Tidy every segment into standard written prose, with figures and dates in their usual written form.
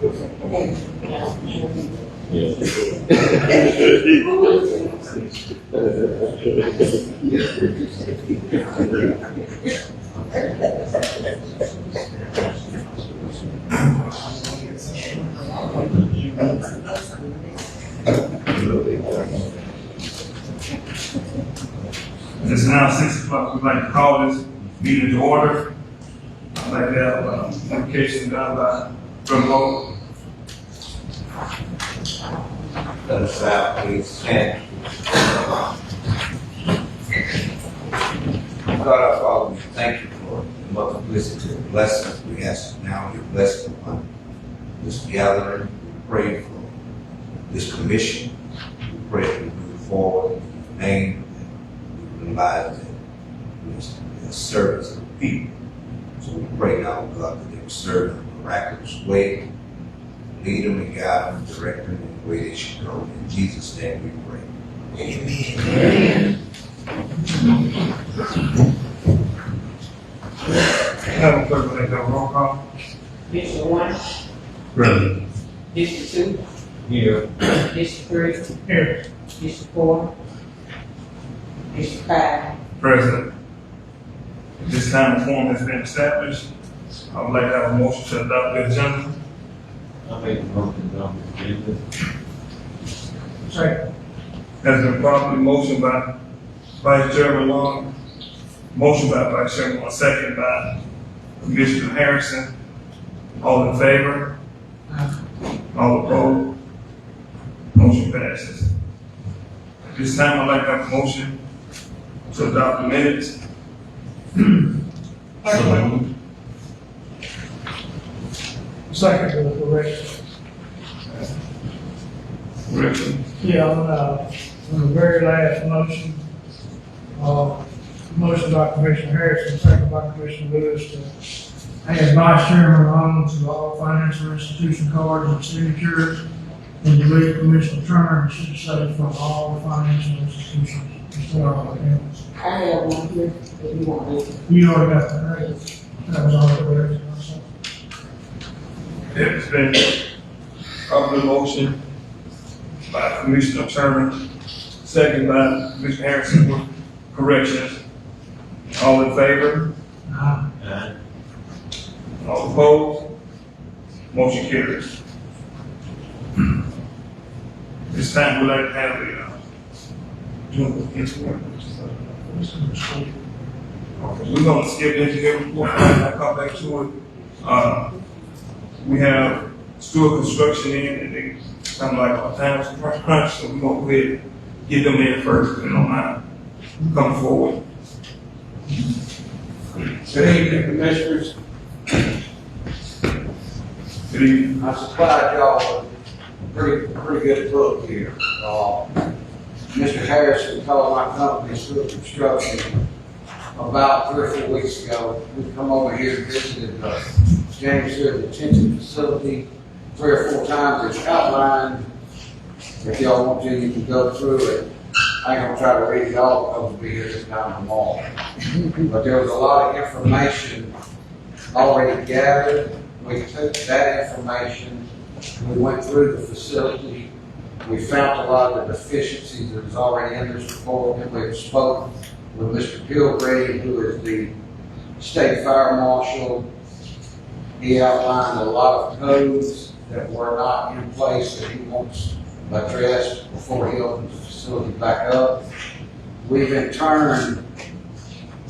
It's now 6 o'clock. We'd like to call this meeting to order. I'd like to have application done by Remote. Let us out, please stand. God our Father, we thank you for the multiplicity of blessings. We ask now your blessing upon this gathering. We pray for this commission. We pray that we move forward in your name and realize that we are servants of the people. So we pray now, God, that they will serve in a miraculous way. Lead them and guide them, direct them in the way they should go. In Jesus' name we pray. Amen. Madam Clerk, will they have a roll call? District 1, Present. District 2, Here. District 3, Here. District 4, District 5. President. At this time, the form has been established. I would like to have a motion to adopt the agenda. I make a motion to adopt the agenda. Second. Has been properly motioned by Vice Chairman Long, motion by Vice Chairman Long, second by Commissioner Harrison. All in favor? All opposed? Motion passes. At this time, I'd like to have a motion to adopt the minutes. Second with the correction. Correction. Yeah, on the very last motion, motion by Commissioner Harrison, second by Commissioner Lewis to add Vice Chairman on to all financial institution cards and signatures, and delete Commissioner Turner, and should say from all financial institutions. Instead of all accounts. I have one here, if you want it. You already got that, right? That was all the correction. It's been properly motion by Commissioner Turner, second by Commissioner Harrison with corrections. All in favor? Aye. All opposed? Motion carries. This time we'd like to have a, we're gonna skip engineering report, I'll come back to it. We have store construction in, and they sound like our time's crunch, so we're gonna go ahead and get them in first, if they don't mind coming forward. Good evening, Commissioners. Good evening. I supplied y'all with a pretty good book here. Mr. Harrison told my company, Stewart Construction, about 3 or 4 weeks ago. We come over here and visited James Hood Detention Facility 3 or 4 times. It's outlined. If y'all want to, you can go through it. I ain't gonna try to read it all because we'll be here this time tomorrow. But there was a lot of information already gathered. We took that information, we went through the facility, we found a lot of the deficiencies that was already in this report, and we've spoken with Mr. Pilgrim, who is the state fire marshal. He outlined a lot of codes that were not in place that he wants addressed before he opens the facility back up. We've in turn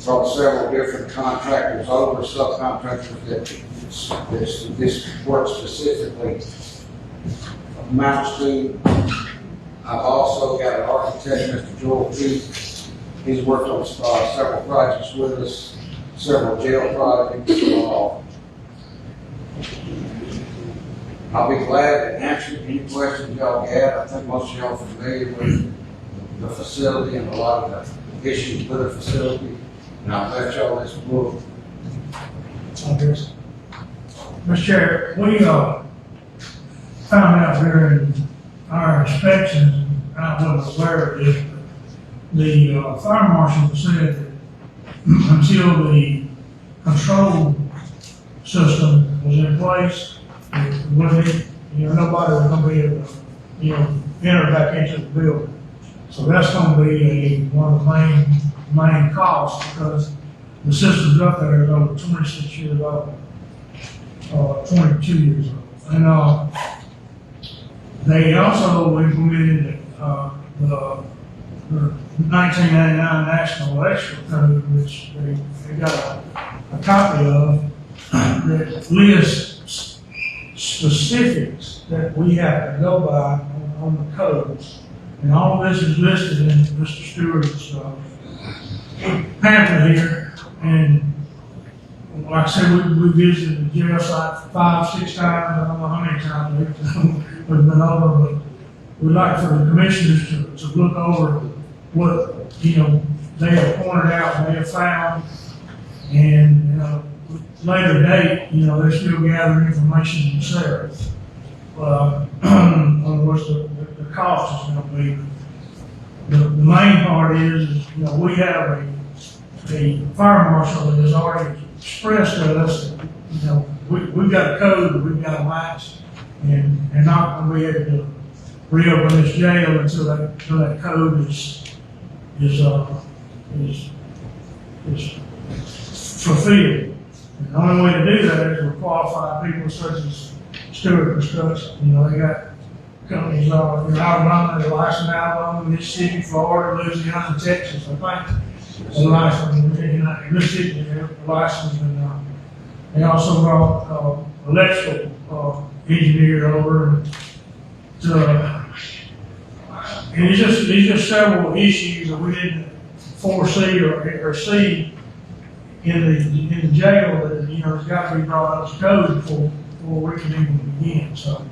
brought several different contractors over, subcontractors that this work specifically amounts to. I've also got an architect, Mr. Joel Keith. He's worked on several projects with us, several jail projects. I'll be glad to answer any questions y'all have. I think most of y'all are familiar with the facility and a lot of the issues with the facility. And I'll let y'all this book. Mr. Chair, we found out during our inspections, and I wasn't aware of this, but the fire marshal said that until the control system was in place, When it, nobody was gonna be able to, enter back into the building. So that's gonna be one of the main costs, because the systems up there is over 26 years old, 22 years old. And, they also implemented, the 1999 National Electrical Code, which they got a copy of, that lists specifics that we have to go by on the codes. And all of this is listed in Mr. Stewart's pamphlet here. And like I said, we visited the jail site 5, 6 times, I don't know how many times we've been over, but we'd like for the commissioners to look over what, they have pointed out, and they have found. And, later date, they're still gathering information themselves. On what the cost is gonna be. The main part is, we have a fire marshal that has already expressed to us that, we've got a code, we've got a match, and they're not gonna be able to reopen this jail until that code is fulfilled. And the only way to do that is with qualified people such as Stewart Construction. They got companies in Alabama, they're licensed in Alabama, Mississippi, Florida, Louisiana, Texas, I think. They're licensed in Mississippi, they're licensed, and they also brought electrical engineer over. And it's just several issues that we didn't foresee or see in the jail that, has got to be brought up to code before we can even begin. So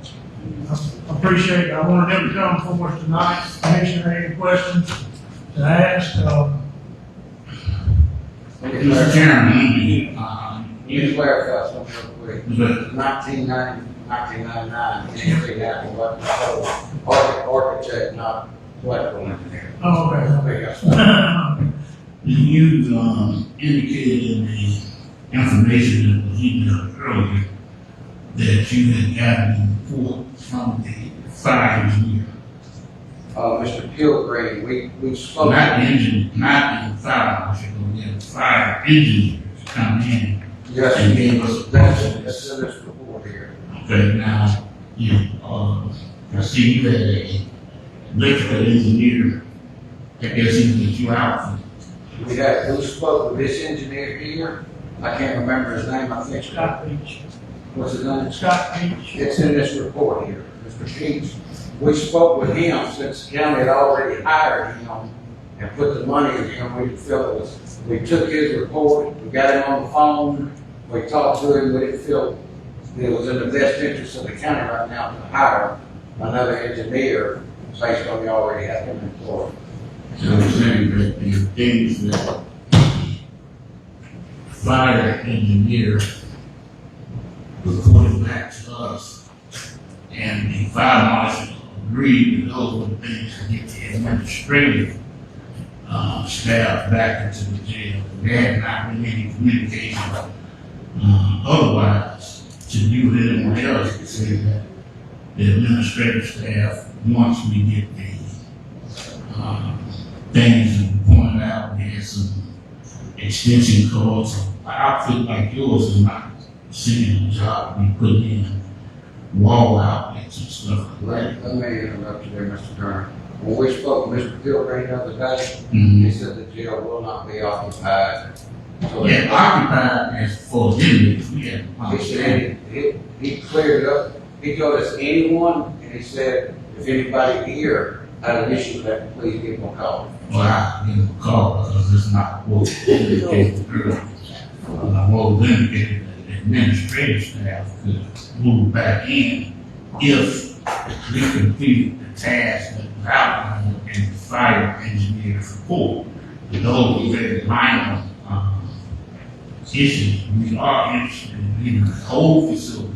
I appreciate it. I wanted them to come for us tonight. Commissioner, any questions to ask? Mr. Chairman, You clarify something real quick. but 1999, anything happened, what, architect, not electrical engineer. Oh, okay. Okay. you indicated in the information that was emailed earlier that you had gotten a report from the fire engineer. Mr. Pilgrim, we spoke. Not the fire marshal, but we had fire engineers come in Yes, and gave us a that's process. in this report here. Okay, now, I see you had a electrical engineer, I guess he was at your outfit. We spoke with this engineer here. I can't remember his name. I think Scott Beach. what's his name? Scott Beach. It's in this report here, Mr. Sheets. We spoke with him since the county had already hired him and put the money in him. We felt it was, we took his report, we got him on the phone, we talked to him, we didn't feel it was in the best interest of the county right now to hire another engineer based on we already had him employed. So I'm saying that the things that fire engineer reported back to us, and the fire marshal agreed that those were the things to get the administrative staff back into the jail. There had not been any communication otherwise to do with anyone else to say that the administrative staff, once we get the things that we pointed out, we had some extension cords. An outfit like yours is not seeing the job we put in wall outlets and stuff like that. Let me interrupt you there, Mr. Turner. When we spoke with Mr. Pilgrim the other day, Mhm. he said the jail will not be occupied. So Yeah, occupied as for inmates, we had to he said he cleared it up. He told us anyone, and he said, if anybody here had an issue with that, please give him a call. Well, I give them a call because it's not what was indicated earlier. What was indicated that the administrative staff could move back in if we completed the task that was outlined in the fire engineer's report. With those very minor issues, we are interested in the whole facility.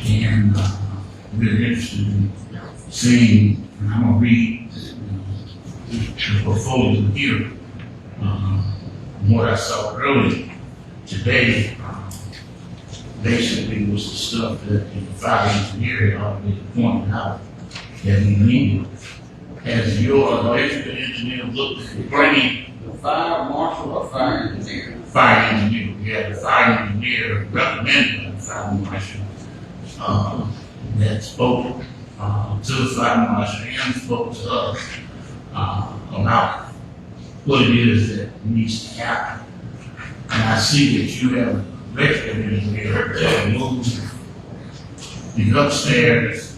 And we're interested in seeing, and I'm gonna read the portfolio here. From what I saw earlier today, basically was the stuff that the fire engineer had already pointed out that we needed. Has your electrical engineer looked at bringing The fire marshal or fire engineer? fire engineer, yeah, the fire engineer recommended by the fire marshal, that spoke, to the fire marshal and spoke to us, about what it is that needs to happen. And I see that you have an electrical engineer that moves the upstairs,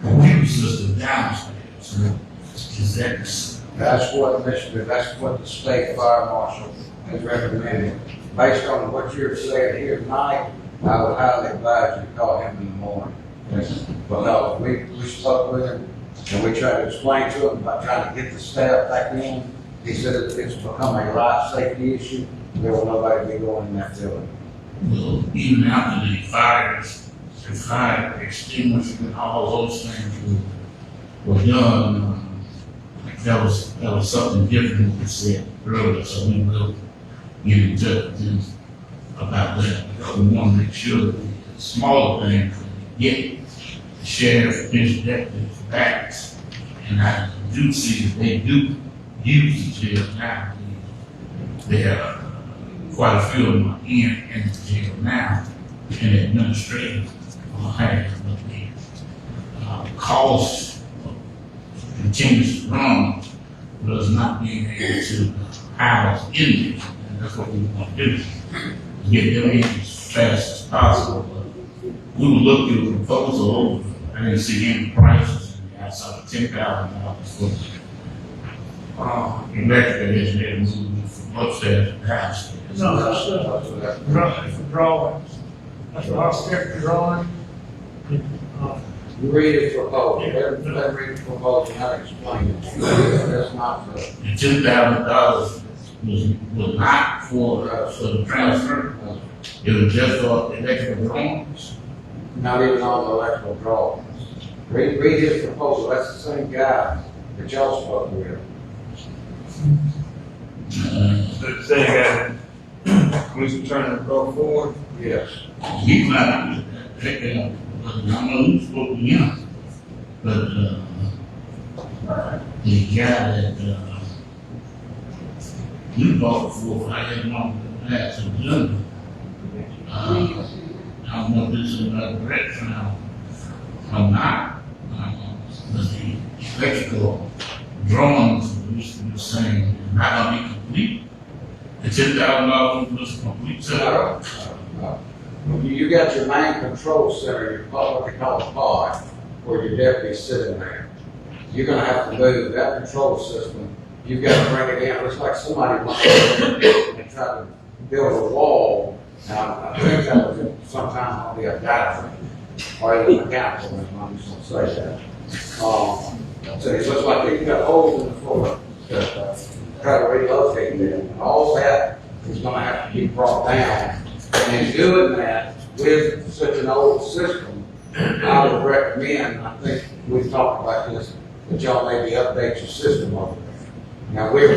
computer system downstairs. Is that That's what the state fire marshal has recommended. Based on what you're saying here tonight, I would highly advise you to call him in the morning. Because we spoke with him and we tried to explain to him about trying to get the staff back in. He said it's become a life safety issue. There will nobody be going in that building. well, even after the fires, the fire extinguisher and all those things were done, that was something different than we said earlier, so we will get in touch with them about that, because we want to make sure that the smaller things we get the sheriff, his deputies, backs, and I do see that they do use the jail now. There are quite a few of them are in the jail now, and administrative have, but the cost continues to run, was not being able to house inmates, and that's what we want to do, get them in as fast as possible. But we will look at the proposal over. I didn't see any prices, and I saw $10,000 for electrical engineering moving from upstairs to downstairs. No, that's roughly for drawings. That's what I was there for drawing. You read his proposal, let read the proposal, and I'll explain it. That's not the, And $10,000 was not for the transfer. It was just for electrical drawings. not even on the electrical drawings. Read his proposal, that's the same guy that y'all spoke with. The saying that Commissioner Turner go forward. Yes. He might, I don't know who spoke to him, but, the guy that, you bought for, I had one that some gentleman. I don't know if this is another direction or not, but the electrical drawings used to be saying, not gonna be complete. The $10,000 was complete setup. You got your main control center, your what they call a pod, where your deputy's sitting there. You're gonna have to move that control system. You've got to bring it in. It looks like somebody went in and tried to build a wall. Now, I think that was sometime on the diaphragm, or the mechanical, I'm just gonna say that. So it looks like they've got holes in the floor to try to relocate them. All that is gonna have to be brought down. And in doing that, with such an old system, I would recommend, I think we've talked about this, that y'all maybe update your system over there. Now, we're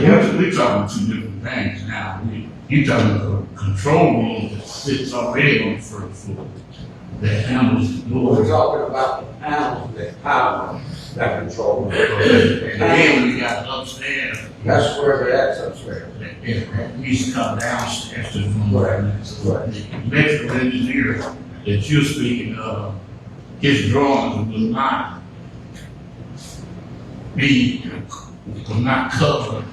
Talking two different things now. You talking about a control room that sits already on the first floor that handles the we're door. talking about the panels that power that control room. And then we got upstairs. That's where they're at upstairs. That needs to come downstairs to the room. Right. So the electrical engineer that you're speaking of, his drawings will not cover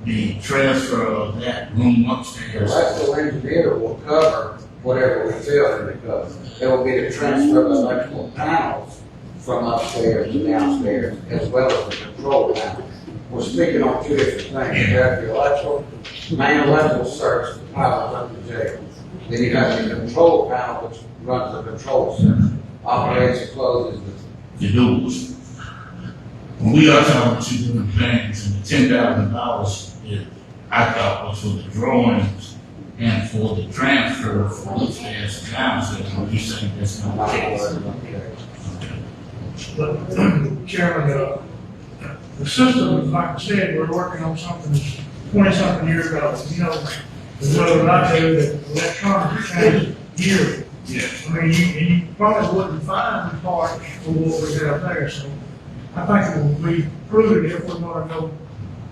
the transfer of that room The upstairs. electrical engineer will cover whatever we feel in the cover. It will be the transfer of electrical panels from upstairs to downstairs, as well as the control panel. We're speaking on two different things. You have the electrical, main electrical service that powers up the jail. Then you have the control panel, which runs the control center, operates and closes The doors. When we are talking two different things, and the $10,000 is, I thought was for the drawings and for the transfer from upstairs to downstairs. Are you saying that's the. not the case? But Chairman, the system, like I said, we're working on something 20-something years ago. You know, there's no I do that electronic changes yearly. Yeah. I mean, you probably wouldn't find the parts for what we have there, so I think it will be prudent if we're gonna go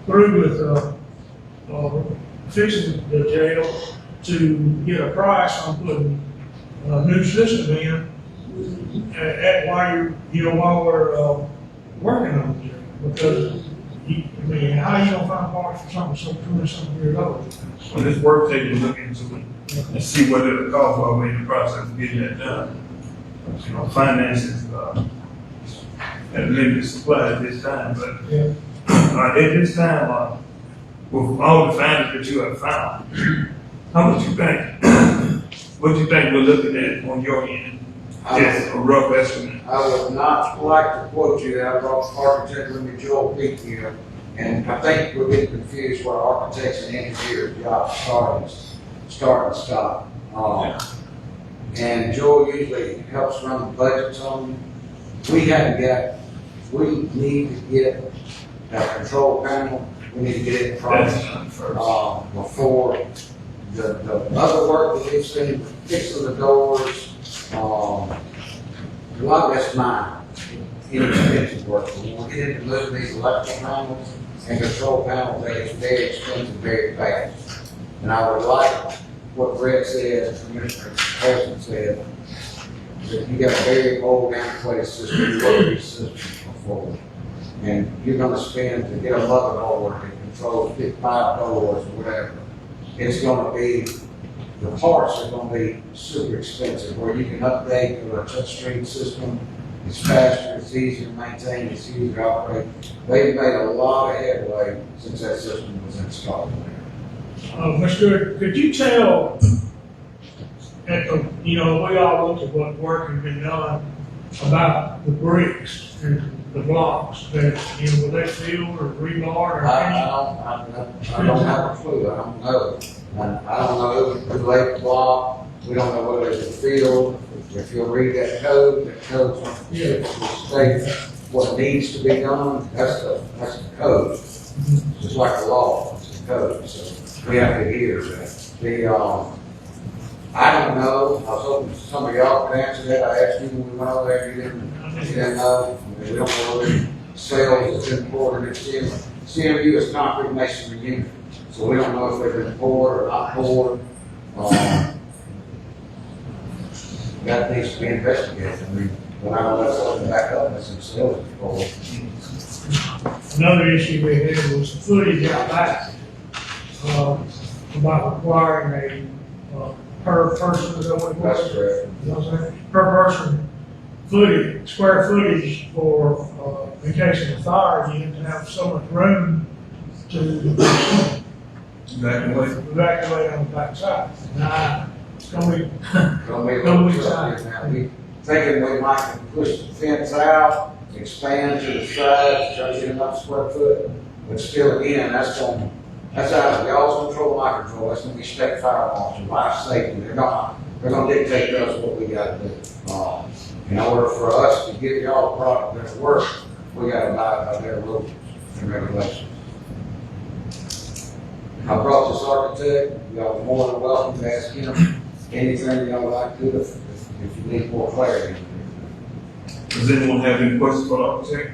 through with, fixing the jail to get a price on putting a new system in while we're, working on the jail. Because, I mean, how you gonna find parts for something so 20-something years old? On this work table, look into it and see what it'll cost while we're in the process of getting that done. You know, finances, at limited supply at this time, but, Yeah. at this time, with all the findings that you have found, how much you think, what you think we're looking at on your end? Just a rough estimate. I would not like to quote you, I brought architect with me, Joel Peak here, and I think we're getting confused where architects and engineers jobs start and stop. And Joel usually helps run the budgets on them. We need to get that control panel, we need to get it That's priced, done first. before the other work that we've seen, fixing the doors, a lot of that's mine, inexpensive work. But when we get into moving these electrical panels and control panels, they get very expensive very fast. And I would like what Brett said, Commissioner Harrison said, that you got a very old antiquated system, you worked these systems before. And you're gonna spend to get a mother board that controls 5 doors or whatever. It's gonna be, the parts are gonna be super expensive, where you can update to a touchscreen system. It's faster, it's easier to maintain, it's easier to operate. They've made a lot of headway since that system was installed there. Mr. Could you tell, we all looked at what work had been done about the bricks and the blocks that, were they filled or rebar or any? I don't have a clue, I don't know. And I don't know who laid the block, we don't know whether it's a field. If you'll read that code states what needs to be done, that's the code. It's like the law, it's the code, so we have to adhere to that. I don't know, I was hoping some of y'all could answer that, I asked you when we went over there, you didn't know. I mean, we don't know whether sales is important, it's CMU is concrete masonry unit, so we don't know if they've been poured or not poured. That needs to be investigated, I mean, when I let something back up, it's in sales before. Another issue we had was the footage out back, about requiring per person, is that what it was? That's correct. You know what I'm saying? Per person square footage for, in case of a fire, you have to have so much room to Exactly. evacuate on the backside. Now, it's gonna be, Gonna be a little tough now. We thinking we might push the fence out, expand to the sides, try to get enough square foot. But still, again, that's out of y'all's control, my control. That's gonna be state fire marshal, life safety. They're gonna dictate to us what we gotta do. In order for us to give y'all a product that'll work, we gotta abide by their rules and regulations. I brought this architect, y'all are more than welcome to ask him anything y'all like to, if you need more clarity. Does anyone have any questions for the architect?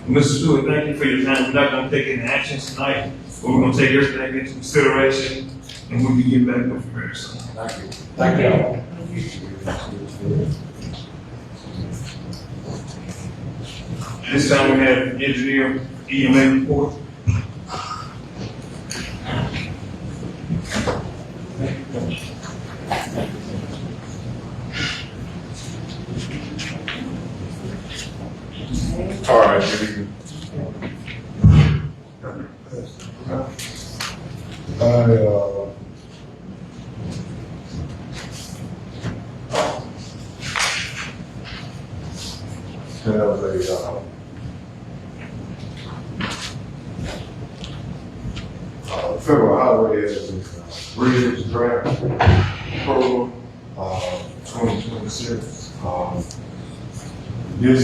Mr. Stewart, thank you for your time. We're not gonna take any actions tonight, but we're gonna take everything into consideration, and we'll be getting back with you very soon. Thank you. Thank y'all. This time we have engineer EMA report. All right, good evening. Federal Highway has a bridge draft program, 2026. This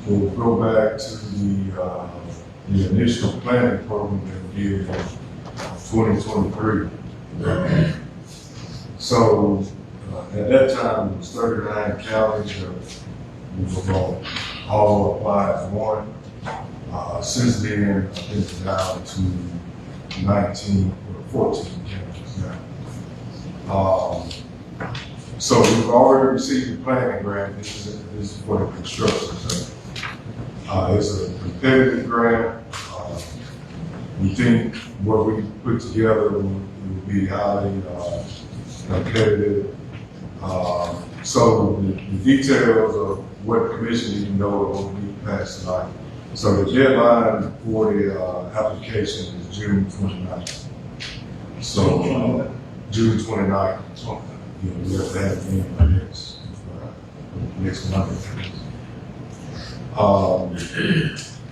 will go back to the initial planning program that we did in 2023. So, at that time, it was 39 counties that we were going to all apply as one. Since then, I think it's down to 19 or 14 counties now. So we've already received the planning grant. This is for the construction. So, it's a competitive grant. We think what we put together will be highly competitive. So the details of what the commission even know will be passed tonight. So the deadline for the application is June 29th. So June 29th. You know, we have to have it in by next Monday.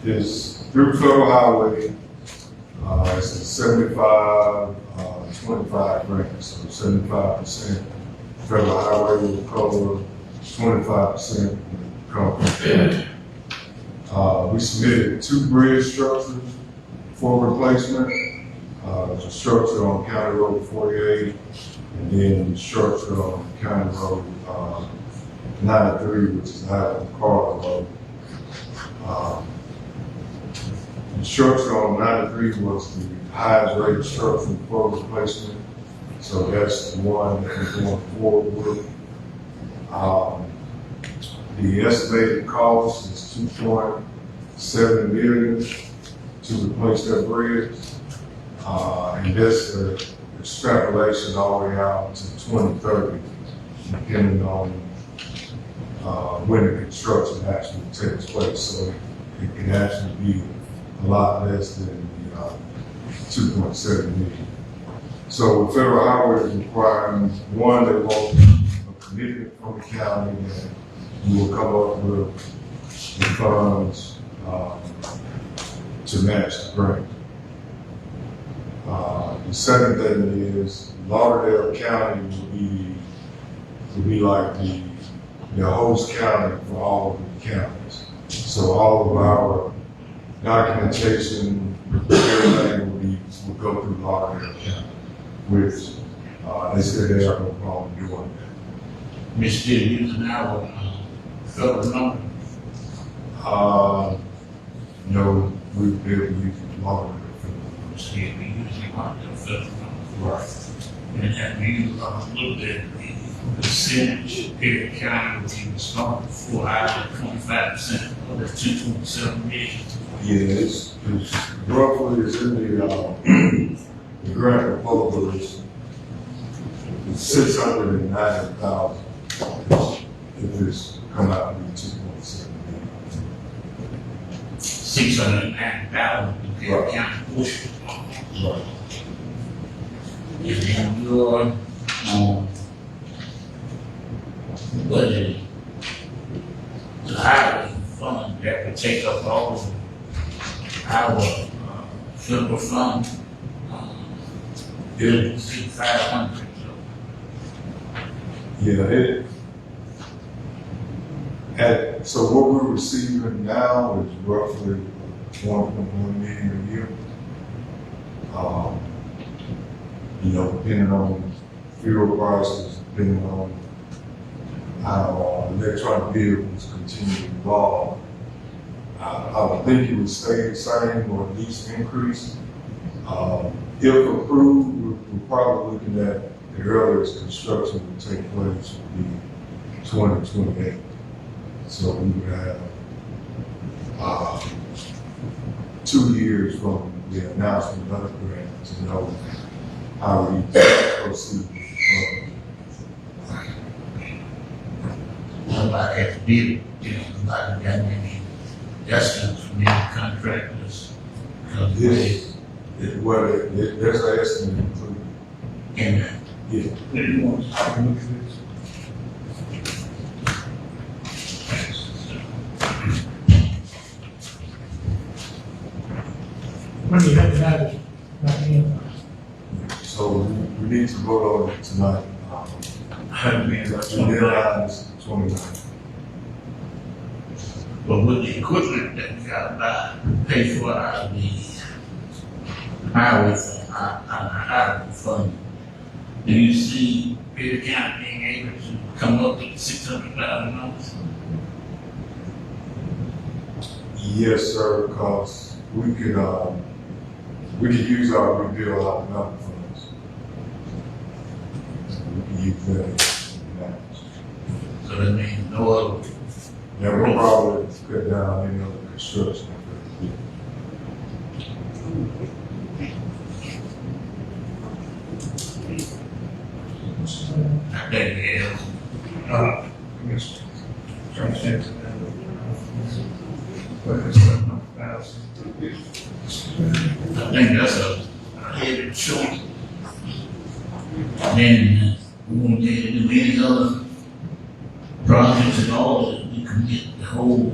It's through Federal Highway. It's a 75, 25 grant, so 75% Federal Highway will cover, 25% will cover. We submitted 2 bridge structures for replacement. The structure on County Road 48, and then the structure on County Road 93, which is Highland Carl Road. The structure on 93 was the highest rated structure for replacement, so that's the one that we're going forward with. The estimated cost is $2.7 million to replace that bridge, and that's the extrapolation all the way out to 2030, depending on when the construction actually takes place. So it can actually be a lot less than the 2.7 million. So Federal Highway is requiring, one, they want a commitment from the county that we will come up with the funds to match the grant. The second thing is Lauderdale County will be like the host county for all of the counties. So all of our documentation, everything will go through Lauderdale County, which they said they have no problem doing that. We're still using our federal number. No, we've been using Lauderdale. We're still using our federal number. Right. And have you looked at the percentage Perry County was even starting for out of 25% of the 2.7 million? Yeah, it's roughly, it's in the grant proposal is $690,000 if it's come out to be 2.7 million. 690,000 to Perry Right. County portion. Right. And then your budget, the highway fund that would take up all of our federal fund, building 500. Yeah, so what we're receiving now is roughly 1.1 million a year. You know, depending on fuel prices, depending on how electronic vehicles continue to evolve, I would think it would stay the same or at least increase. If approved, we're probably looking at the earliest construction would take place would be 2028. So we would have 2 years from the announcement of the grant to know how we proceed. Nobody has to bid, nobody got any estimates from any contractors. There's an estimate included. In that. Yeah. When do you have to have it back in? So we need to vote on it tonight. The deadline is 29th. But with the equipment that we gotta buy, pay for out of the highway fund, highway fund. Do you see Perry County being able to come up with $600,000? Yes, sir, because we could use our rebuild our development funds. We can use that. So that means no other. That would probably cut down any other construction. I think it is. Mr. Transfer. But it's $1,000. I think that's a heavy choice. Then we won't get to do any other projects at all that we can get the whole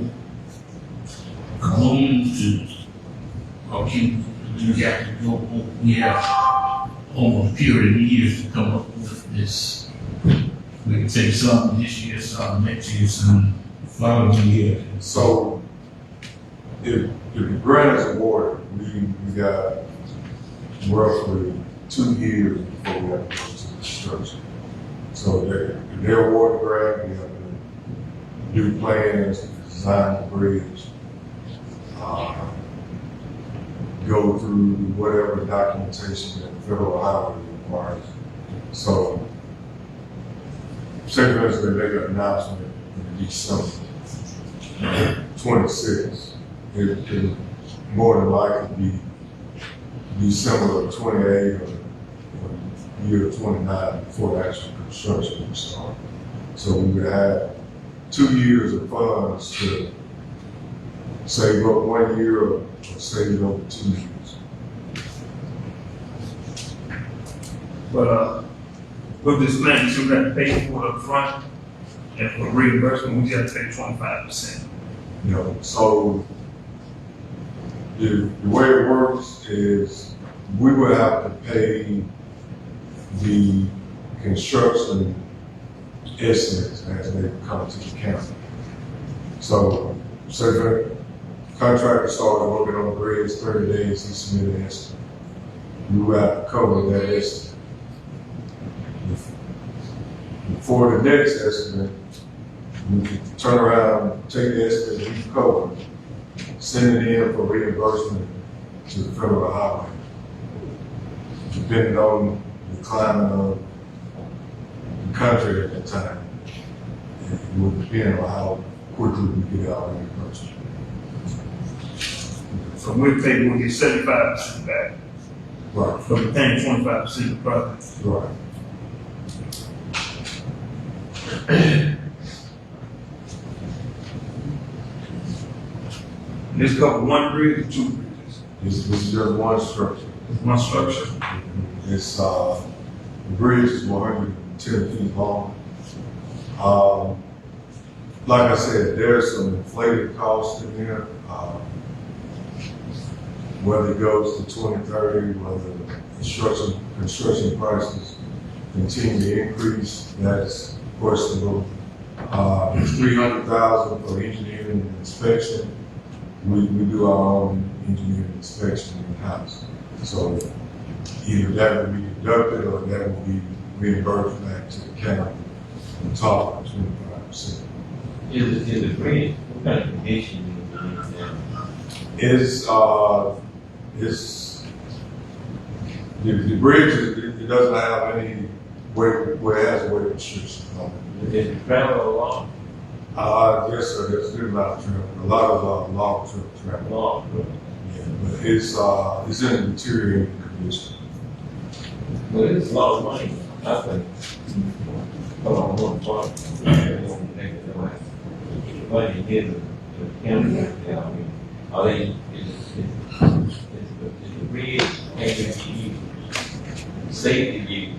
community to, or keep, we got to go, we have almost a period of years to come up with this. We can take some this year, some next year, some following year. So, if the grant is awarded, we got roughly 2 years before we have to go to construction. So if they're awarded the grant, we have to do plans, design the bridge, go through whatever documentation that the federal highway requires. So, Secretary is going to make an announcement in December 26th. It could more than likely be December of 28 or year 29 before the actual construction would start. So we would have 2 years of funds to save up 1 year or save it over 2 years. But, with this plan, you have to pay for it up front, and for reimbursement, we just have to pay 25%. You know, so the way it works is we would have to pay the construction estimates as they come to the county. So, say the contractor started working on the bridge 30 days, he submitted an estimate. We would have to cover that estimate. For the next estimate, we can turn around, take the estimate we've covered, send it in for reimbursement to the federal highway. Depending on the climate of the country at that time, it would depend on how quickly we get our reimbursement. So we'll get 75% back, Right, but we're paying 25% of the project. right. This cover one bridge or 2 bridges? This is just one structure. One structure. It's, the bridge is 110 feet long. Like I said, there's some inflated costs in there. Whether it goes to 2030, whether construction prices continue to increase, that's questionable. It's $300,000 for engineering and inspection. We do our own engineering inspection in the house. So either that will be deducted or that will be reimbursed back to the county on top of 25%. Is the bridge, what kind of condition is it now? The bridge, it doesn't have any weight, well, it has a weight restriction on it. Does it travel along? Yes, sir, there's a good amount of travel, a lot of long trip travel. Along, Yeah, but it's in a deteriorating condition. well, it's a lot of money, I think. Along one part. Money given to the county, I mean, are they, is the bridge able to use, safe to use?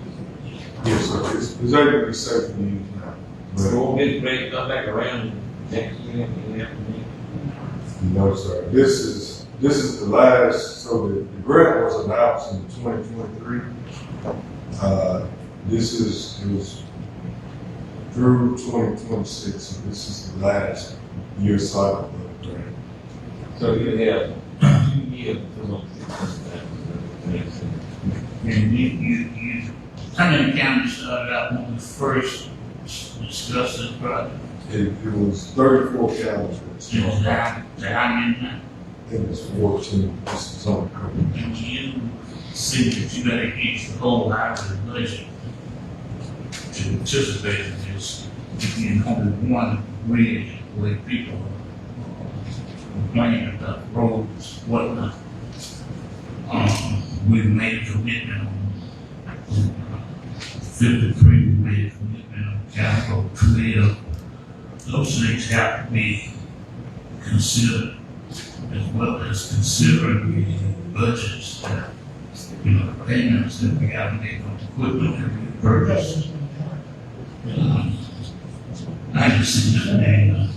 Yes, sir, it's able to be safe to use now. So But, won't this bridge come back around next year, no, sir, this is the last, so the grant was announced in 2023. It was through 2026, so this is the last year cycle of the grant. So you have 2 years to look at this. And how many counties started out when we first discussed this project? It was 34 counties. It's down to how many now? I think it's 14, this is on the curve. And you see that you gotta use the whole highway budget to participate in this, in only one bridge where people are complaining about roads, whatnot. We made a commitment on 53, we made a commitment on Capital 12. Those things have to be considered as well as considering the budgets that, the payments that we have to make on equipment that we purchase. I just see that name,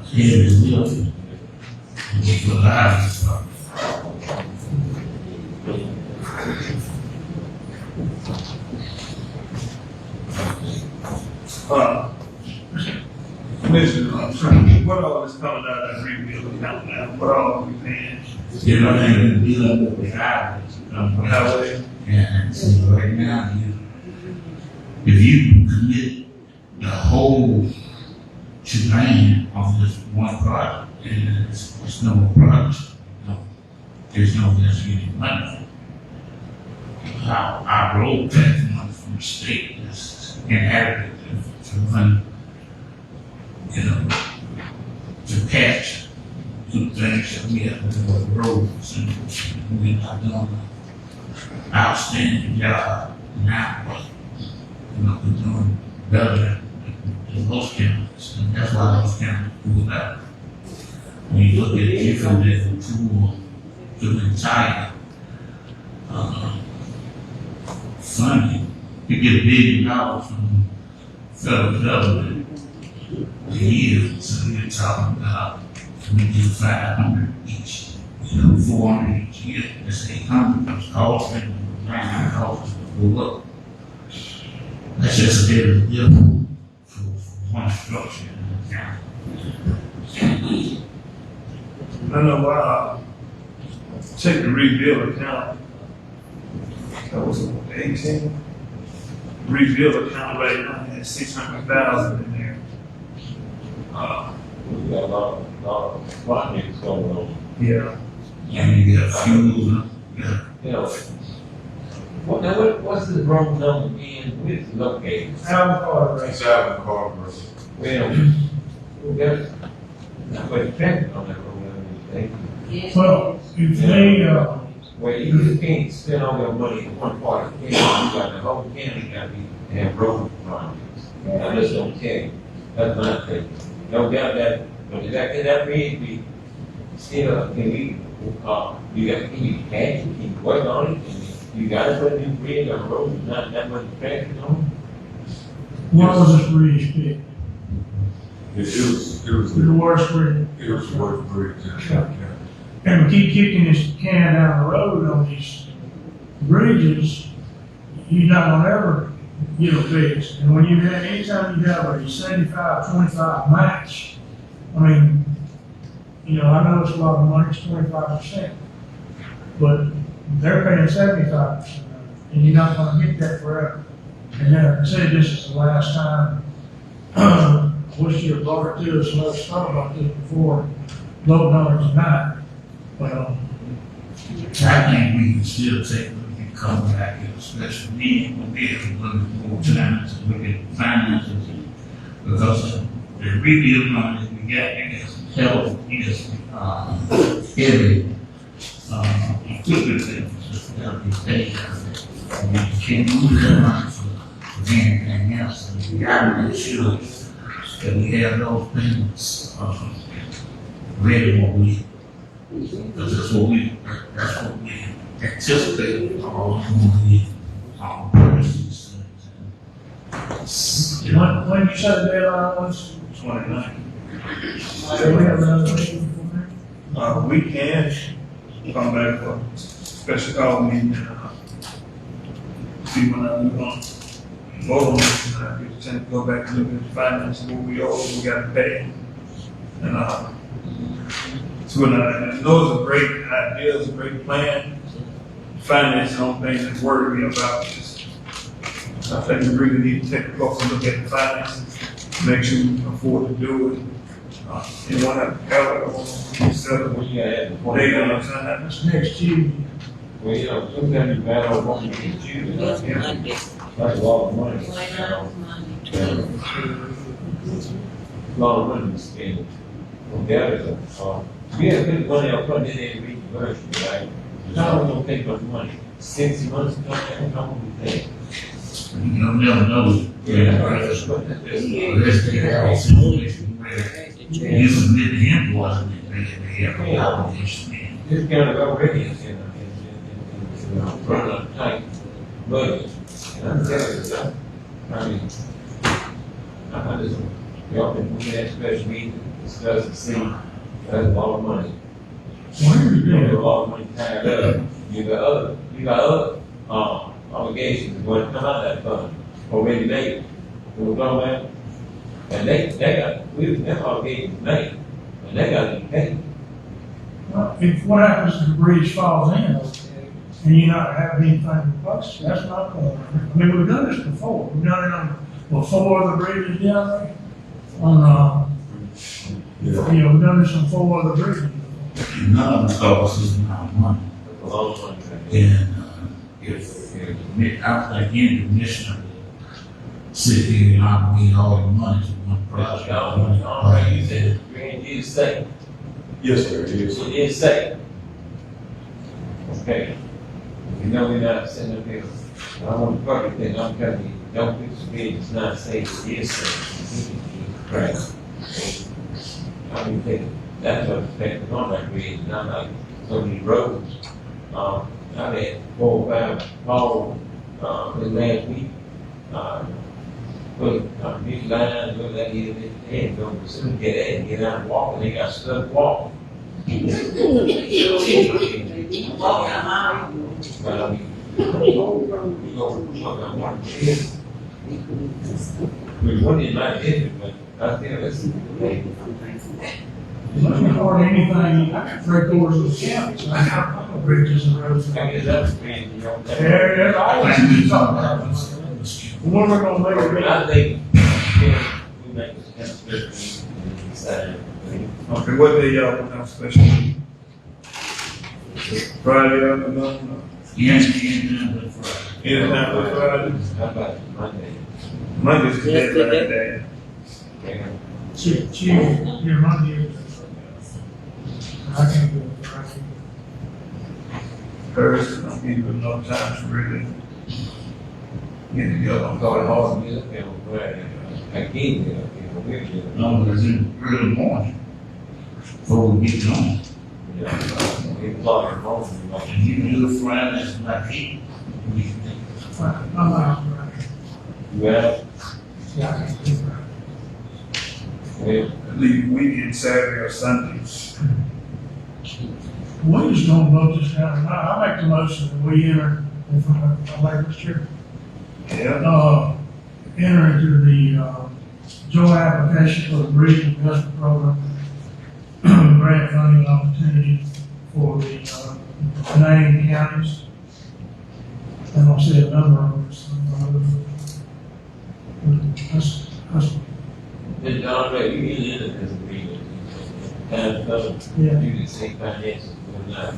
here is live, for the highway department. Commissioner, what all is coming out of that rebuild account now? What all are we paying? You know, they dealing with the highways. Highway? And so right now, if you commit the whole shebang on this one project, and it's no project, there's no less getting money. Our road tax money from the state is inadequate to run, to catch some things that we have to do with roads, and we're not doing an outstanding job now, but, we're doing better than most counties, and that's why most counties pulled out. When you look at it, if you tool to the entire, funding, you get $1 billion from federal government a year, so you're talking about, we do 500 each, 400 each year, that's 800, that's costing, 900 costing, go up. That's just a bit of a deal for one structure in the county. I know why, check the rebuild account. That was 18. Rebuild account right now has 600,000 in there. We got a lot of projects going on. Yeah. And you get fuel, What's the wrong number being with located? Allen Carter, It's out of the car, bro. Well, there's not much traffic on that road, I think. Yes. well, if they, Well, you just can't spend all your money in one part of the county, you got the whole county got to have road projects. I just don't care, that's my thing. No doubt that, but that bridge be still, can you got, can you patch it, can you work on it, and you gotta put a new bridge on the road, there's not that much traffic on what was this bridge picked? It was The worst bridge. the worst bridge in the county. And we keep kicking this can down the road on these bridges, you're not gonna ever get a fix. And when you have, anytime you have a 75-25 match, I mean, I know it's a lot of money, it's 25%, but they're paying 75%, and you're not gonna get that forever. And then, I said, this is the last time, I wish you had brought it to us, and let's talk about this before voting on it tonight. Well, I think we can still take, we can come back at a special meeting, we'll be able to look at more times and look at finances. Because the rebuild money that we got, it is heavy, equipment things that we pay. And we can't use that money for anything else, and we gotta make sure that we have those payments, ready when we, because that's what we anticipate when we, purchase these things. when you said the deadline was, 29. so we have another meeting for that? We can come back for a special call meeting and, see when we're going to vote on this, and I get a chance to go back and look at the finances, what we owe, what we got to pay. And, so, and I know it's a great idea, it's a great plan, finance, the only thing that worried me about is, I think we really need to take a closer look at the finances, make sure we can afford to do it. And one have to cover it, several When you had the days at a 29, time. That's next Tuesday. well, you know, sometimes you battle one to get you, and Yes, that's Monday. a lot of money. A lot of money to spend on the other stuff. We had good money up front, then they reimburse you, right? Now we don't take much money. 60 months, how much we pay? You don't never know. Unless they have a situation where you submit the invoice and they have an obligation. This county already is in running a tight budget. And I'm telling you, I mean, I just, y'all can move that special meeting, discuss and see, that's a lot of money. When are you You doing have a lot of money tied up. You got other obligations going to come out of that fund, already made. You know what I'm talking about? And they got, them obligations made, and they got to be paid. If what happens if the bridge falls in, and you're not having anything to replace, that's not going to, I mean, we've done this before. We've done it on, before the bridge is down there. You know, we've done this on 4 other bridges. None of them costs us amount of money. A lot of money. And, if, I was like any commissioner, sit here and allocate all your money to one project. You said, it is safe. Yes, sir, it is. It is safe. Okay. You know we're not sitting up here. I want to fucking think, I'm telling you, don't fix the bid, it's not safe, it is safe. Right. I mean, that's what I'm expecting on that bridge, not like some of these roads. I've had 4 or 5 calls, in last week. Put big lines, go that here, and go, soon get that and get out and walk, and they got stuck walking. Walking out. But I mean, we go, look at one kid. We wouldn't in my district, but I feel it's, hey, It's not hard anything, 3/4 of the county, so I got bridges and roads. I guess that's being, you know, that. There's always something happens. When we're gonna make But it, I think, yeah, we make this kind of special, Saturday. Okay, what day y'all want to have special? Friday afternoon, Yes, anytime but Friday. anytime but Friday? How about Monday? Monday's the Yes, deadline they day. Yeah. Tuesday, your Monday. I can't do it Friday. Thursday, I'm giving you enough time to really get together. I'm going hard, music, and we're, I can't get up here, we're getting. No, it's in early morning before we get going. We plug our home, And you do it Friday, it's like 8. We can think. I'm out Friday. well, Yeah, I can't do Friday. Leave weekend, Saturday or Sundays. We just gonna vote this down. I make the motion that we enter, if I like this chair, Yeah, enter into the, joint application for the bridge investment program, grant funding opportunity for the, named counties. And I'll say a number of them. That's, then John, you usually end up as a agreement. And, yeah. you can see finances, when not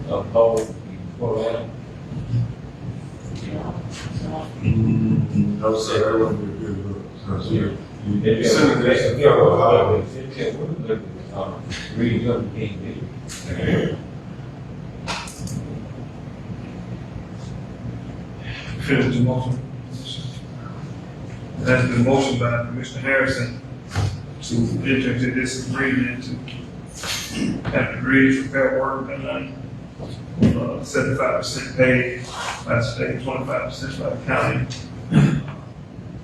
uphold, before that. No, sir, that wouldn't be a good look. No, sir. If you Send it to the federal highway. Really good, can't do. finish the motion. That's the motion by Commissioner Harrison to enter into this agreement to have the bridge repair work done. 75% paid by the state, 25% by the county.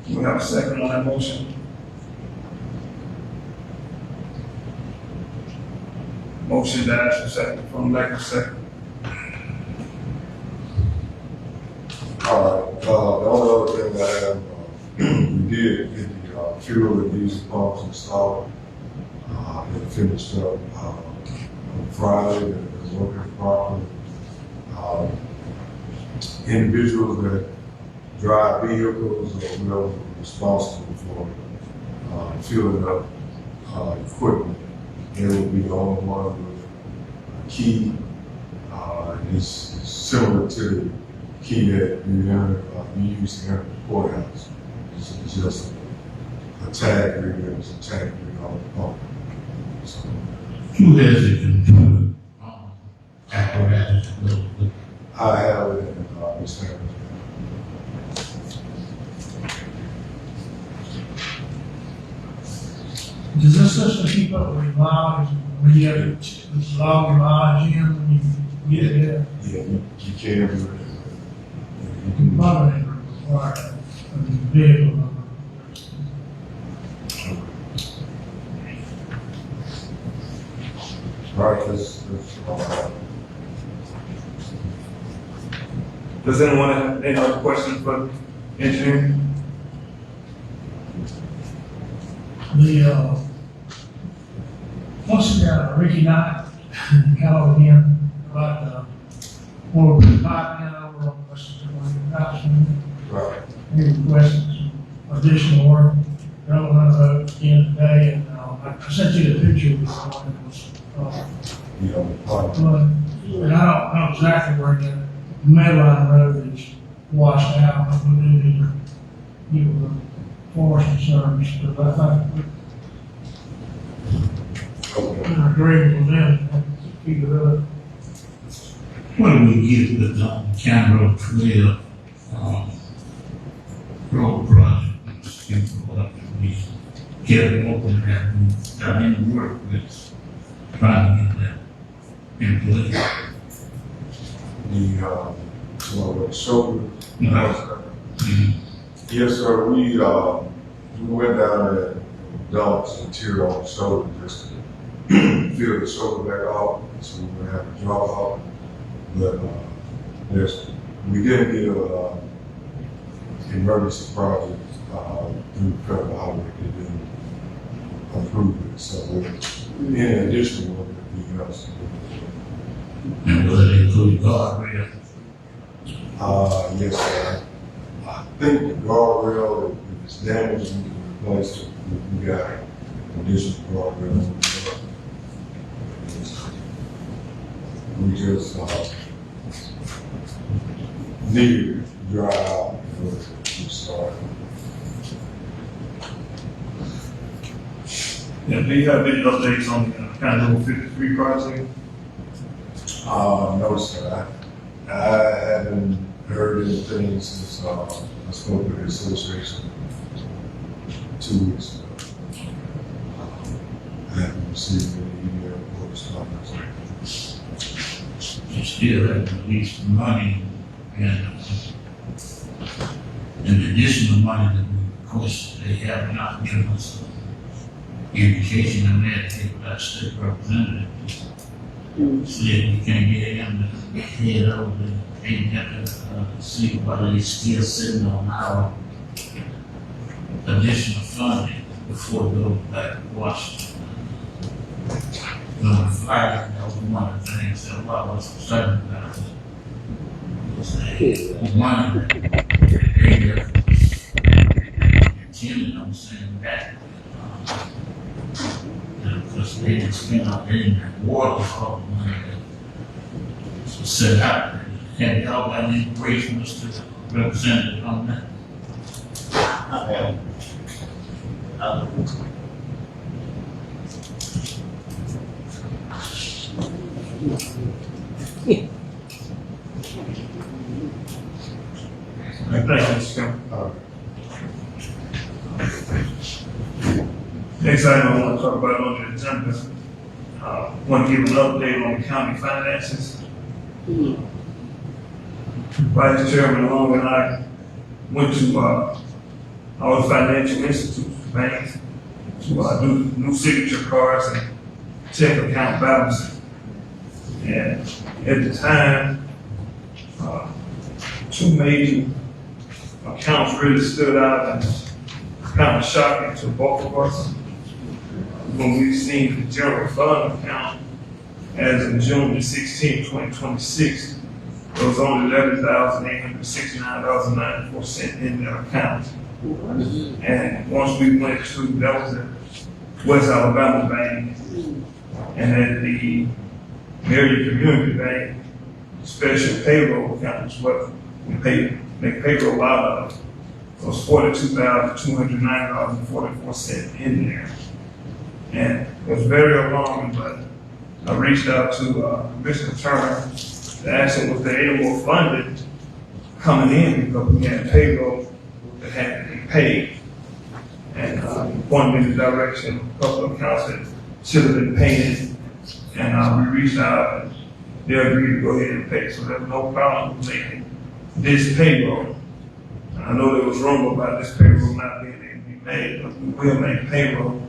We have a second on that motion. Motion dies for second, from lack of second. All right, the only other thing that I have, we did get the fuel and diesel pumps installed. It finished up on Friday, it was working properly. individuals that drive vehicles or whoever responsible for filling up equipment. They will be the only one with a key. It's similar to the key that you use to enter the courthouse. It's just a tag reader, it's a tag reader on the phone. So, Who has a computer apparatus? I have it in Ms. Harris. Does this system keep up with mileage, when you have to log your mileage in, when you get there? Yeah, you can do it. You You can probably require a vehicle number. Right, that's all right. Does anyone have any other questions for engineer? Once Ricky Knight called again about the pipeline over on Western House, Right. he requested some additional work. They're on the road again today, and I sent you the picture of the one that was, You know, and I don't know exactly where the Medline Road is washed out, but we do need to give the forest service, because I think okay. we're agreeing with them, to keep it up. What do we get with the County Road 12, road project? We get it open and we done any work with trying to get that in place. The shoulder. Mhm. Yes, sir, we went down there and dumped some material on the shoulder just to fill the shoulder back off, so we're gonna have to drop off. But, we did get a emergency project, through federal highway to do approve it, so in addition to what we else. And will it include guardrail? Yes, sir. I think the guardrail, if it's damaged, we can replace it. We got additional guardrail. We just, needed to dry out in order to start. Yeah, do you have any updates on the County Road 53 project? No, sir, I haven't heard anything since, I spoke with the association 2 weeks ago. I haven't received any email correspondence. You still have to release the money and the additional money that we requested, they have not given us an indication of that, they were our state representative. Said we can't get him to head over, they have to see whether he's still sitting on our additional funding before we go back to Washington. On Friday, that was one of the things that a lot of us were concerned about. Was the money that they intended on sending back. Because they didn't spend all, they didn't have water for all the money that was set out. Have y'all got any information, Mr. Representative, on that? Thank you, Mr. Chairman. Next item I want to talk about on the agenda, want to give an update on the county finances. Vice Chairman Long and I went to all the financial institutions, banks, to do new signature cards and check account balances. And at the time, two major accounts really stood out and kind of shocking to both of us. When we've seen the general fund account as of June the 16th, 2026, there was only $11,869.94 in their account. And once we went to, that was the West Alabama Bank, and at the Marion Community Bank, special payroll account is what we make payroll out of. So it's $42,290.44 in there. And it was very alarming, but I reached out to Commissioner Turner to ask him was there any more funding coming in because we had payroll that had to be paid. And pointed me in the direction of a couple of accounts that should have been paid. And we reached out and they agreed to go ahead and pay. So there's no problem with making this payroll. I know there was rumor about this payroll not being able to be made, but we will make payroll.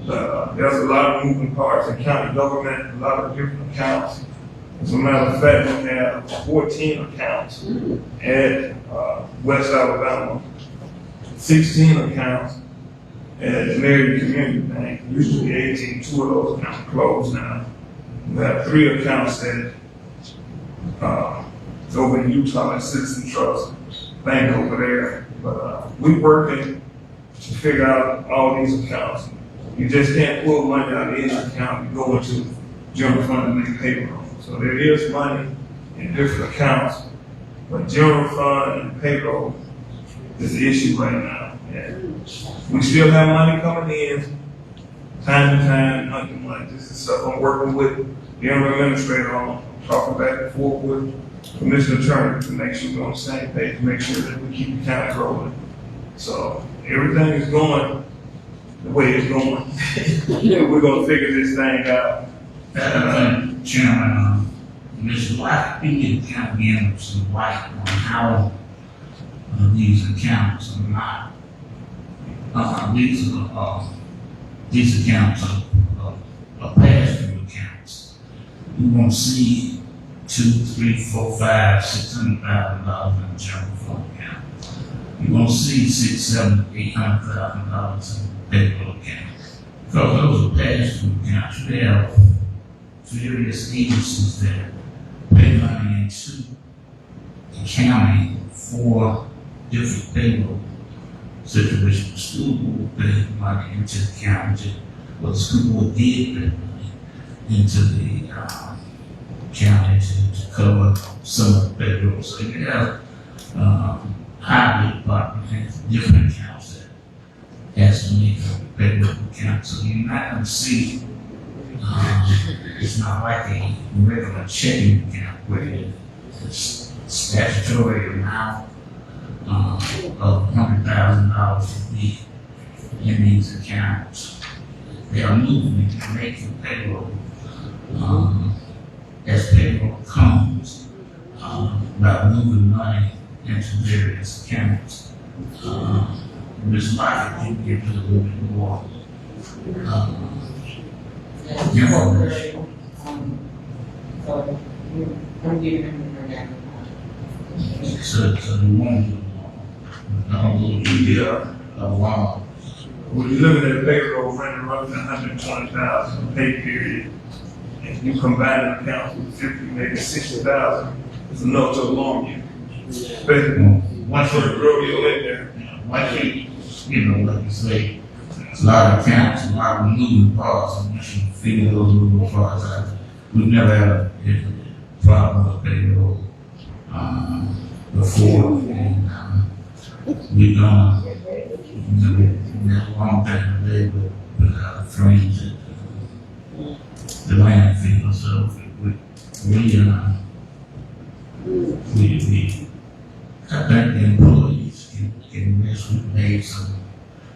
There's a lot of moving parts in county government, a lot of different accounts. As a matter of fact, we have 14 accounts at West Alabama, 16 accounts at the Marion Community Bank, usually 18, 2 of those accounts closed now. We have 3 accounts that over in Utah at Citizen Trust Bank over there. But we're working to figure out all these accounts. You just can't pull money out of any account and go into general fund and make payroll. So there is money in different accounts, but general fund and payroll is the issue right now. And we still have money coming in, time to time, nothing like this is stuff I'm working with the interim administrator on, talking back and forth with Commissioner Turner to make sure we're on the same page, to make sure that we keep the county rolling. So everything is going the way it's going. We're gonna figure this thing out. Chairman, Ms. White, we need to kind of give some light on how these accounts are not, these accounts are pass-through accounts. You won't see $200,000, $300,000, $400,000, $600,000 in the general fund account. You won't see $600,000, $700,000, $800,000 in the payroll account. Because those are pass-through accounts. You have various agencies that pay money into the county for different payroll situations. The school board paid money into the county, well, the school board did pay money into the county to cover some of the payroll. So you have highway department has different accounts that has to make a payroll account. So you're not going to see it's not like a regular checking account where the statutory amount of $100,000 a week in these accounts. They are moving and making payroll as payroll comes by moving money into various accounts. Ms. Lockett can give you a little bit more information. So, I'm giving them that. So the one, When you're looking at payroll running roughly 120,000 pay period, and you combine the accounts with 50, maybe 60,000, it's enough to alarm you. Especially once you grow your in there. Like you know, like you say, it's a lot of accounts, a lot of moving parts, and once you figure those moving parts out, we've never had a problem with payroll before, and we've done a long time today with our friends at the landfill, so I think the employees can rest. We made some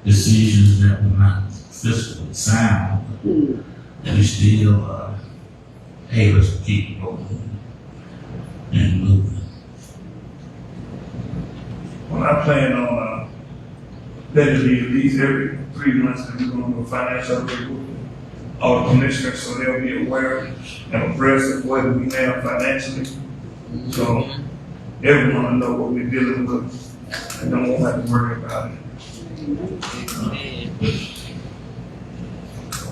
decisions that were not fiscally sound, but we still able to keep going and moving. Well, I plan on letting it be at least every 3 months that we're going to do a financial review with all the commissioners, so they'll be aware and abreast of what we have financially. So everyone will know what we're dealing with and don't have to worry about it.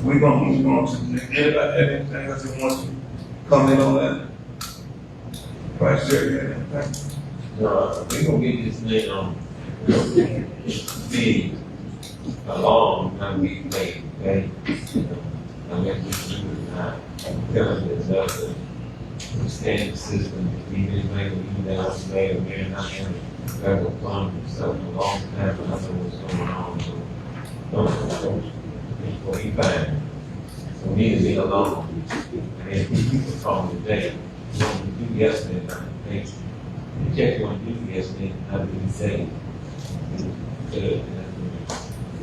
We're going to move on to the next. Anybody have anything else that wants to comment on that? Vice Chair, you have anything? We gonna get this thing on, big, along, and we make, okay? I mean, we do it now, telling this other, the standard system, even like, we made a man, not having federal funding, so a long time, I know what's going on, so don't, what he find. So we need to be alone, and if people call today, what we do yesterday, night, the check one do yesterday, how do we say?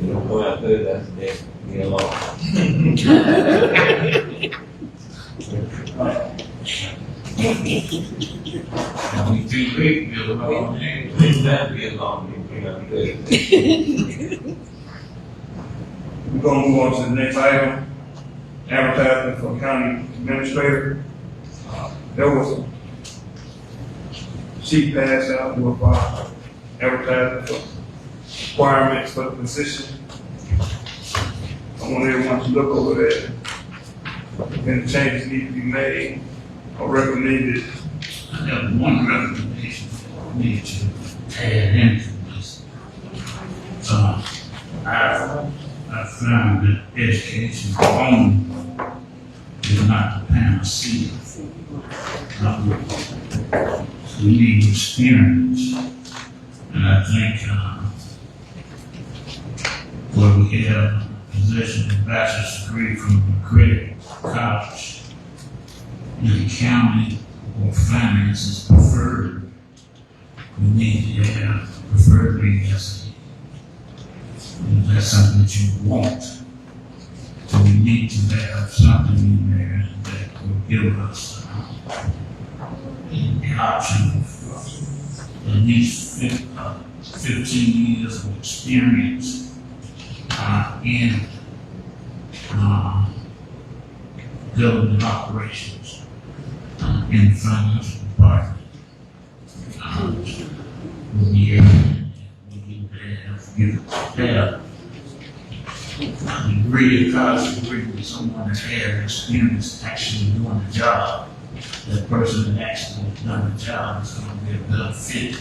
You don't go out there, that's the day, be alone. And we think we build our own name. It's not be alone, you know, because We're gonna move on to the next item, advertising for county administrator. There was a sheet passed out with, advertising for requirements for the position. I want everyone to look over that. If any changes need to be made or recommended, I have one recommendation for me to add into this. I found that education alone is not the panacea. We need experience. And I think, where we have possession of bachelor's degree from a credit college in accounting or finance is preferred, we need to have preferably as that's something that you want. So we need to have something in there that will give us the option of at least 15 years of experience in government operations in the financial department. We'll be able to have a degree, a college degree with someone that has experience actually doing the job. That person that actually has done the job is going to be a better fit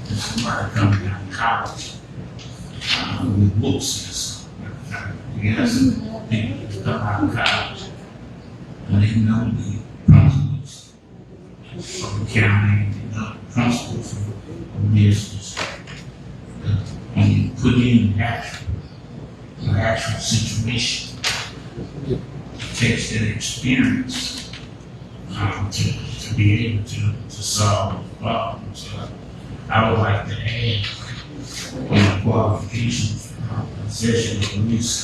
than somebody coming out of college with books. You have some people that come out of college and they know the principles of accounting, they know the principles of business. When you put in the actual situation, it takes that experience to be able to solve the problem. So I would like to add in qualifications for possession of at least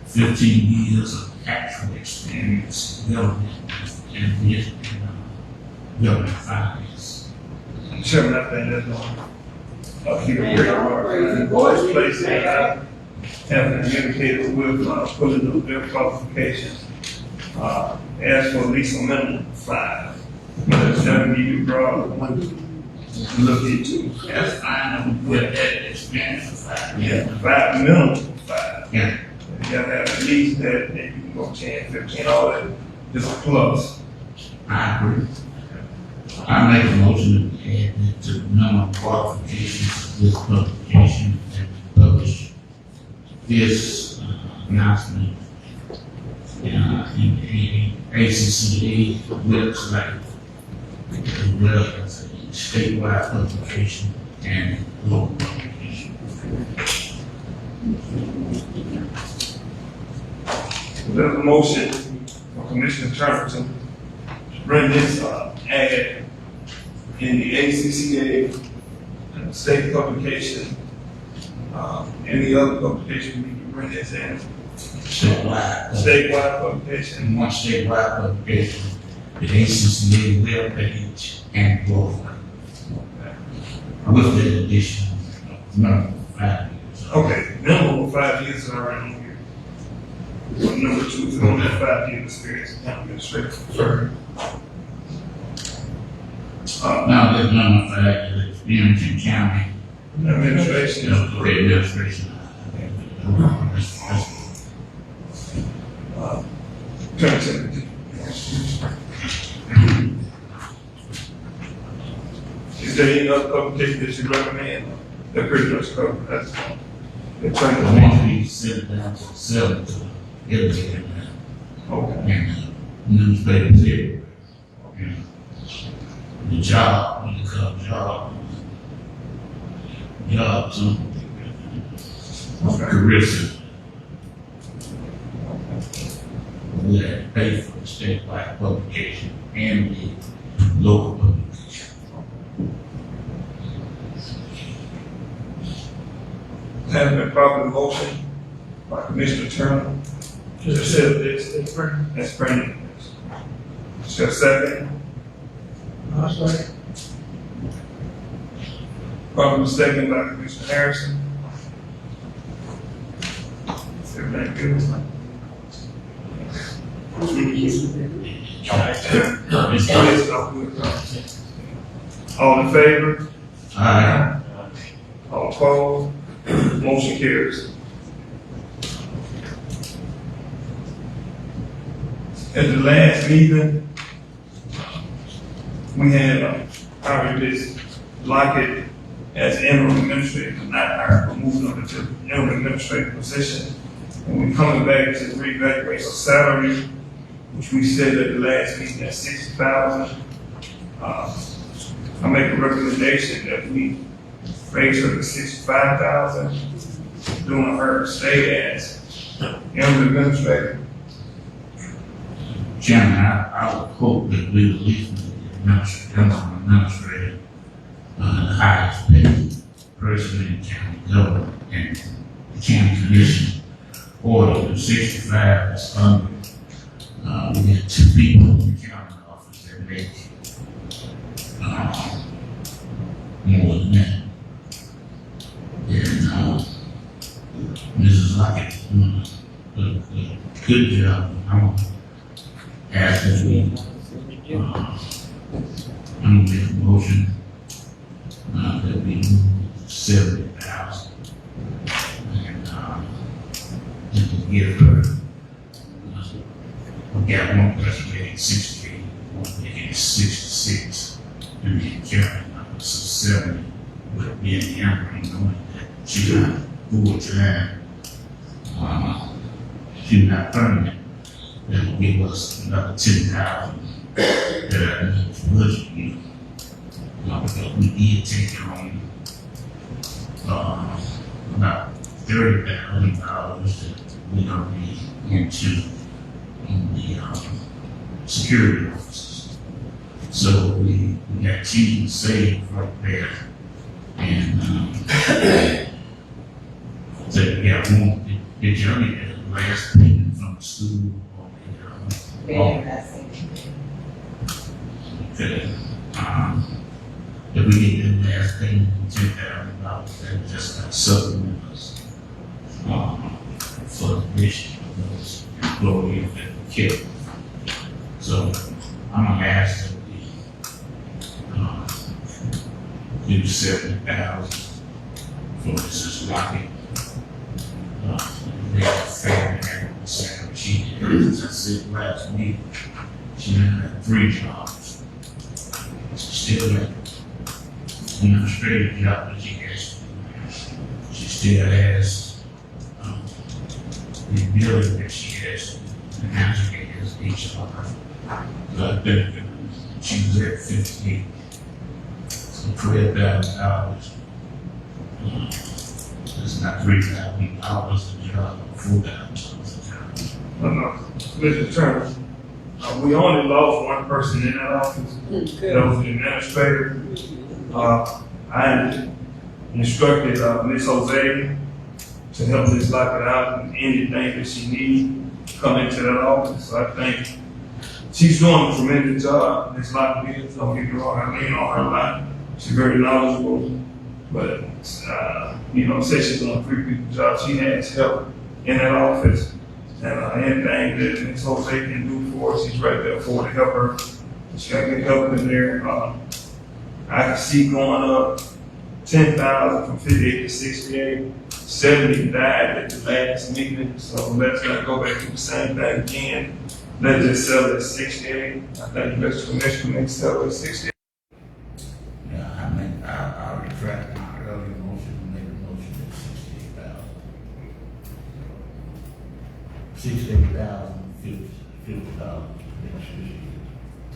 15 years of actual experience in government and government finance. Chairman, I think that's a key to voice place that I have communicated with, putting up their qualifications. Ask for at least a minimum of 5. But it's never be broad, one to look into. That's fine, I'm with that experience of 5 years. 5, minimum of 5. Yeah. You gotta have at least that, and you can go 10, 15, all that, just a plus. I agree. I make a motion to add that to the minimum qualifications of this publication and publish this announcement in the ACCA website as well as a statewide publication and local publication. There's a motion for Commissioner Turner to bring this ad in the ACCA, state publication, any other publication, we can bring this in. Statewide publication. And one statewide publication, the ACCA webpage and blog. With the addition of number 5 years. Okay, minimum of 5 years is already on here. So number 2 is on that 5 year experience in county administrative. Sure. Now, there's number 5 years experience in county. Administration. Administration. Attorney General. there any other publication that you recommend? That pretty much cover, that's, the I training. want to send it down to the seven to everything in there. Okay. And newspapers everywhere. And the job, when it comes job too. Career center. We had to pay for the statewide publication and the local publication. Having been properly motion by Commissioner Turner, just said this, It's pretty, that's printed. Just second, I say, properly second by Commissioner Harrison. Is everything good? All in favor? Aye. All opposed? Motion carries. At the last meeting, we had hired this Lockett as interim administrator, not hired, but moving on to interim administrator position. And we're coming back to reevaluate her salary, which we said at the last meeting at $60,000. I make a recommendation that we raise her to $65,000, doing her stay as interim administrator. Chairman, I would hope that we at least make the administrator, the highest paid person in county government and the county commission, or the 65 is under. We had two people in the county office that make more than that. And Mrs. Lockett is doing a good job. I want to ask that we, I'm gonna make a motion that we move 70,000 and to give her, we got one person making 68, one making 66, and then Karen, so 70, with being the younger, knowing that she's not full-time, she's not permanent, that will give us another 10,000 that I need for budget year. Because we did take on about $30,000 that we don't need into the security offices. So we got two saved right there. And so we got one, the journey at the last payment from the school or Very nice. if we get the last payment of $10,000, that just got supplement us for the mission of those employees that we killed. So I'm gonna ask that we do 70,000 for Mrs. Lockett. They are fair and equitable salary. She, as I said last week, she had 3 jobs. She still had an administrative job that she has to do. She still has the ability that she has to navigate as HR. But she was at 58. So $12,000. It's not $3,000 a job, $4,000 a job. No, Mr. Turner, we only lost one person in that office, that was the administrator. I instructed Ms. Jose to help Ms. Lockett out in anything that she needs come into that office. So I think she's doing a tremendous job. Ms. Lockett is, don't get me wrong, I lean on her a lot. She's very knowledgeable, but say she's doing a pretty good job. She has help in that office. And anything that Ms. Jose can do for her, she's right there for to help her. She got good help in there. I can see going up 10,000 from 58 to 68. 70 died at the last meeting, so let's not go back to the same thing again. Let's just sell it at 68. I think Mr. Commissioner may sell it at 68. Yeah, I mean, $16,050.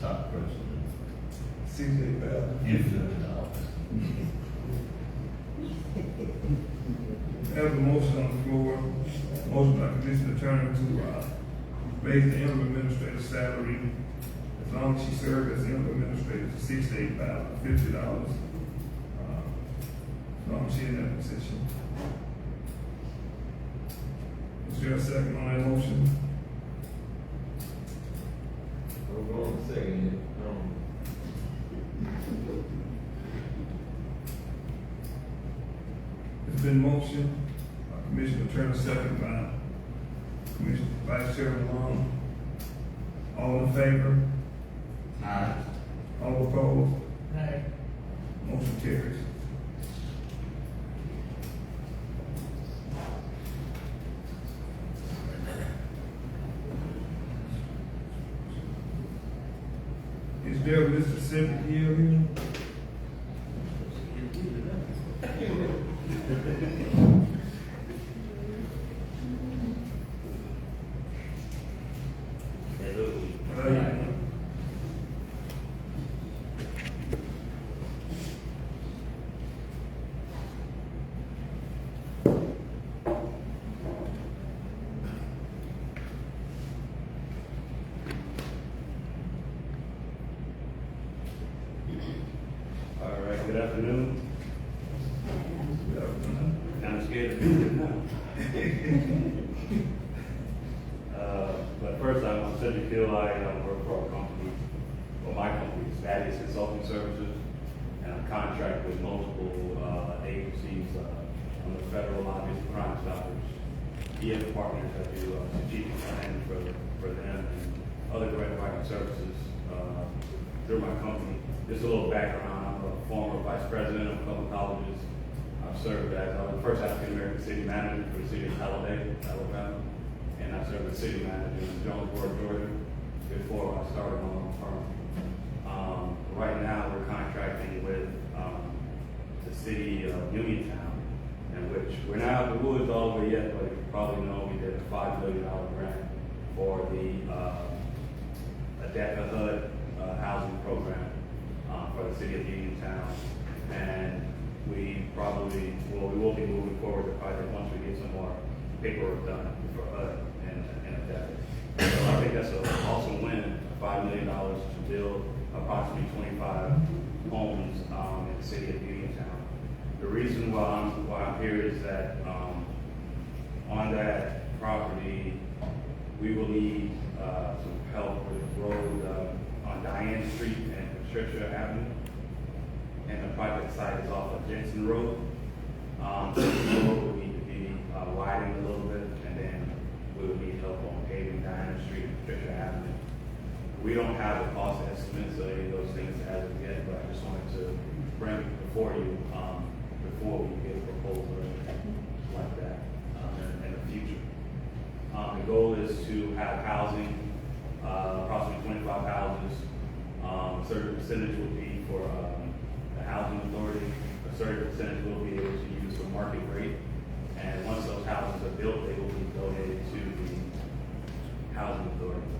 Top person. $68,000. $50. Have a motion on the floor, motion by Commissioner Turner to, raise the interim administrative salary as long as she served as interim administrator to $68,050. As long as she in that position. Is there a second on that motion? Hold on a second. It's been motioned by Commissioner Turner, second by Commissioner Vice Chairman Long. All in favor? Aye. All opposed? Nay. Motion carries. Is there a Mississippi here? All right, good afternoon. Kind of scared to do it now. But first, I want to say feel I work for a company, well, my company, Status Consulting Services, and I'm contracted with multiple agencies on the federal lobbyist crime stoppers, EF partners that do strategic planning for them and other grant writing services through my company. Just a little background, I'm a former vice president of a couple colleges. I've served as the first African-American city manager for the city of Talladega, Alabama. And I served as city manager in Jonesboro, Georgia, before I started my own firm. Right now, we're contracting with the city of Uniontown, in which we're not out of the woods all the way yet, but you probably know we did a $5 million grant for the ADECA HUD housing program for the city of Uniontown. And we will be moving forward the project once we get some more paperwork done for HUD and ADECA. So I think that's an awesome win, $5 million to build approximately 25 homes in the city of Uniontown. The reason why I'm here is that on that property, we will need some help with the road on Diane Street and Patricia Avenue. And the project site is off of Jensen Road. So the road will need to be widened a little bit, and then we will need help on paving Diane Street and Patricia Avenue. We don't have a cost estimate, so any of those things as of yet, but I just wanted to bring it before you before we get a proposal or anything like that in the future. The goal is to have housing, approximately 25 houses. A certain percentage will be for the housing authority. A certain percentage will be able to use for market rate. And once those houses are built, they will be donated to the housing authority.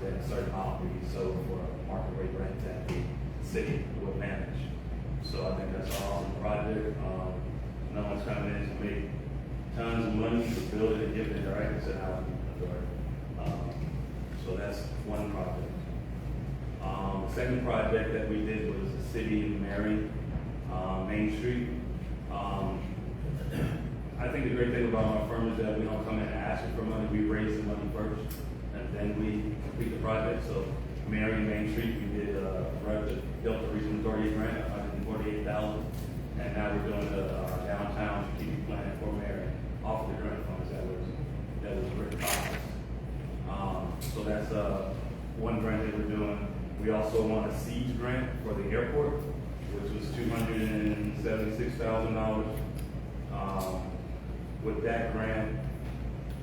Then a certain amount will be sold for a market rate rent that the city will manage. So I think that's an awesome project. No one's coming in to make tons of money to build it and give it directly to the housing authority. So that's one project. The second project that we did was the city of Marion, Main Street. I think the great thing about our firm is that we don't come in asking for money, we raise the money first, and then we complete the project. So Marion, Main Street, we did built a regional authority grant, $148,000, and now we're doing the downtown strategic plan for Marion off the grant funds that was written off. So that's one grant that we're doing. We also won a seeds grant for the airport, which was $276,000. With that grant,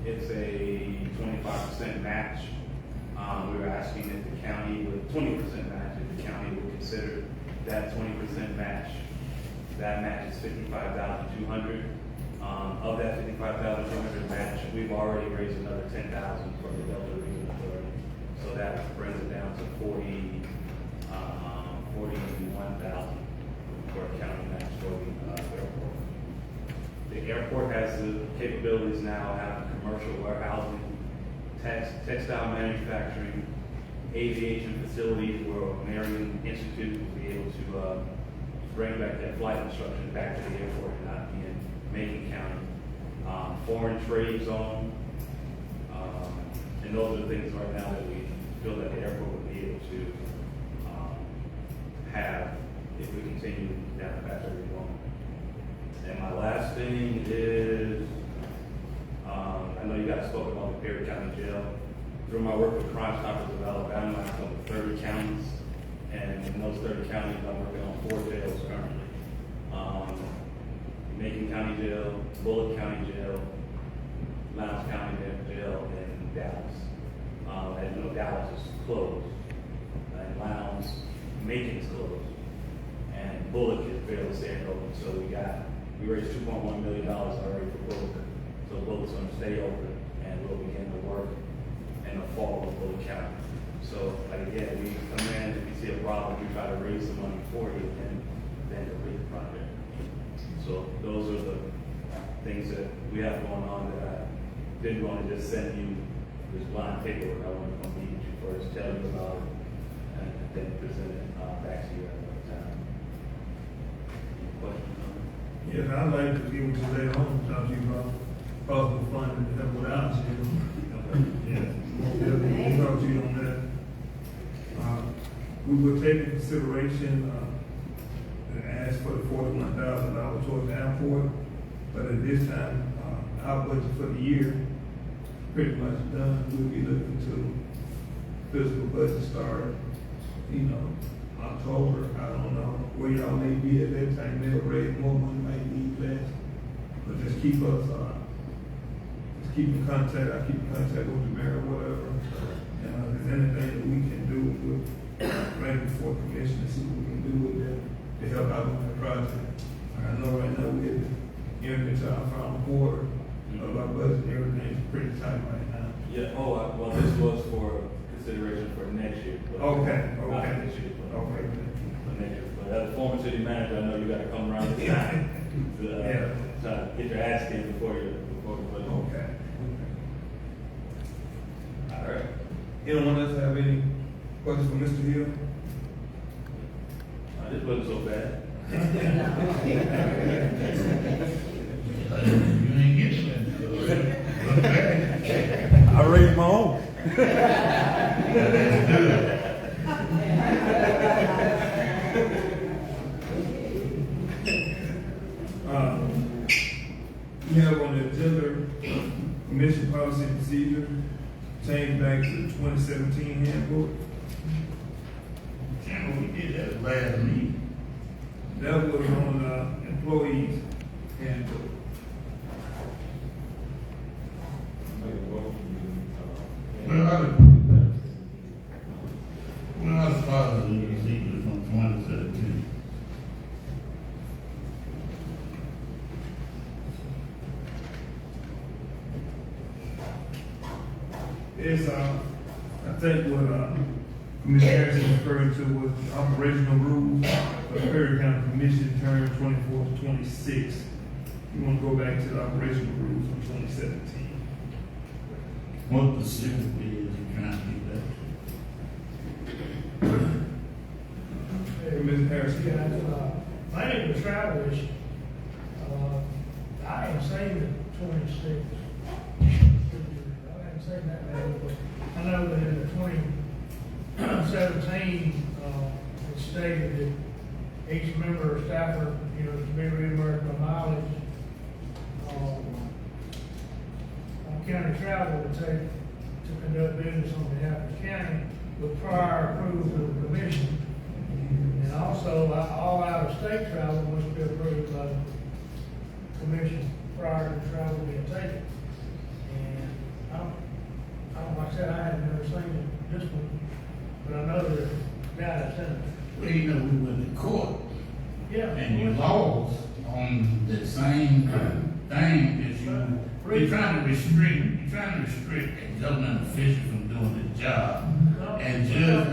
it's a 25% match. We were asking if the county with 20% match, if the county would consider that 20% match. That match is $55,200. Of that 55,200 match, we've already raised another 10,000 from the Delta Regional Authority. So that brings it down to 41,000 for a county match for the airport. The airport has the capabilities now of having commercial warehousing, textile manufacturing, aviation facilities where Marion Institute will be able to bring back that flight instruction back to the airport and not be in Macon County. Foreign trade zone, and those are the things right now that we feel that the airport would be able to have if we continue down the path that we're going. And my last thing is, I know you guys spoke about the Perry County Jail. Through my work with Crime Stoppers of Alabama, I've covered 30 counties, and in those 30 counties, I'm working on 4 jails currently. Macon County Jail, Bullock County Jail, Lowndes County Jail, and Dallas. As you know, Dallas is closed, and Lowndes, Macon is closed, and Bullock is barely staying open. So we raised $2.1 million already for Bullock. So Bullock's going to stay open, and we'll begin to work in the fall with Bullock County. So, like again, we come in, if we see a problem, we try to raise some money for it, and then complete the project. So those are the things that we have going on that I didn't want to just send you this blind paperwork. I wanted to meet you first, tell you about it, and then present it back to you at another time. Questions on it? Yeah, I'd like to give it to their own, talk to you about possible funding to help without you. Yeah, we'll talk to you on that. We will take into consideration, and ask for the $41,000 towards the airport, but at this time, our budget for the year pretty much done. We'll be looking to fiscal budget start, October. I don't know where y'all may be at that time. They'll raise more money, might need less, but just keep us, just keep in contact. I keep in contact with the mayor or whatever. And if there's anything that we can do, we'll bring before the commission and see what we can do with that to help out with the project. I know right now we're getting into our final quarter of our budget. Everything's pretty tight right now. Yeah, well, this was for consideration for next year. But Okay, Not okay. this year, but Okay. for next year. But as a former city manager, I know you gotta come around the time to, Yeah. to get your ass in before the budget. Okay. All right. Anyone else have any questions for Mr. Hill? This wasn't so bad. You ain't getting that. I raised my own. We have on the agenda, commission policy and procedure, change back to the 2017 handbook. We did that last meeting. That was on, employees handbook. When I was following the procedure from 2017. It's, I think what, Commissioner Harrison referred to was the operational rules for the Perry County Commission term 24 to 26. You want to go back to the operational rules from 2017. What specifically is he trying to get Hey, Ms. Harrison. Yeah, I think the travel issue, I ain't saying the 26. I ain't saying that many, but I know that in the 2017, it stated that each member or staffer, to be reimbursed by mileage, on county travel to take, to conduct business on behalf of the county with prior approval of the commission. And also, all out-of-state travel must be approved by the commission prior to travel being taken. And like I said, I had never seen this one, but I know there's guys in it. Well, we went to court Yeah. and you lost on the same thing is you're trying to restrict a government official from doing the job. And Judge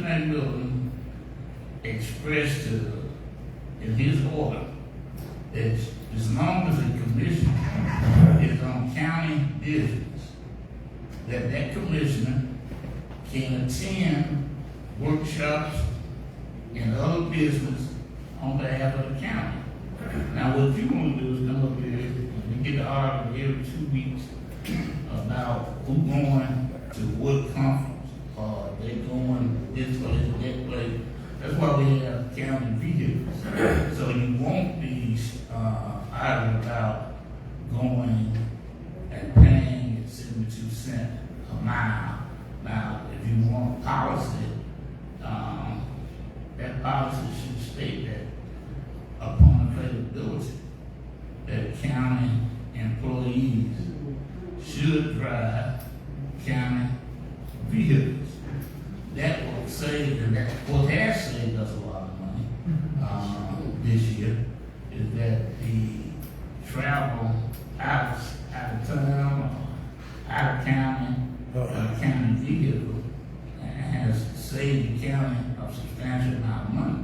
McMillan expressed in his order that as long as the commission is on county business, that commissioner can attend workshops and other business on behalf of the county. Now, what you want to do is come up here and get the argument every 2 weeks about who going to what conference, or they going this place or that place. That's why we have county vehicles. So you won't be arguing about going and paying 72 cents a mile. Now, if you want a policy, that policy should state that upon availability, that county employees should drive county vehicles. That will save, and that what has saved us a lot of money this year, is that the travel out of town, out of county, county vehicle has saved the county a substantial amount of money.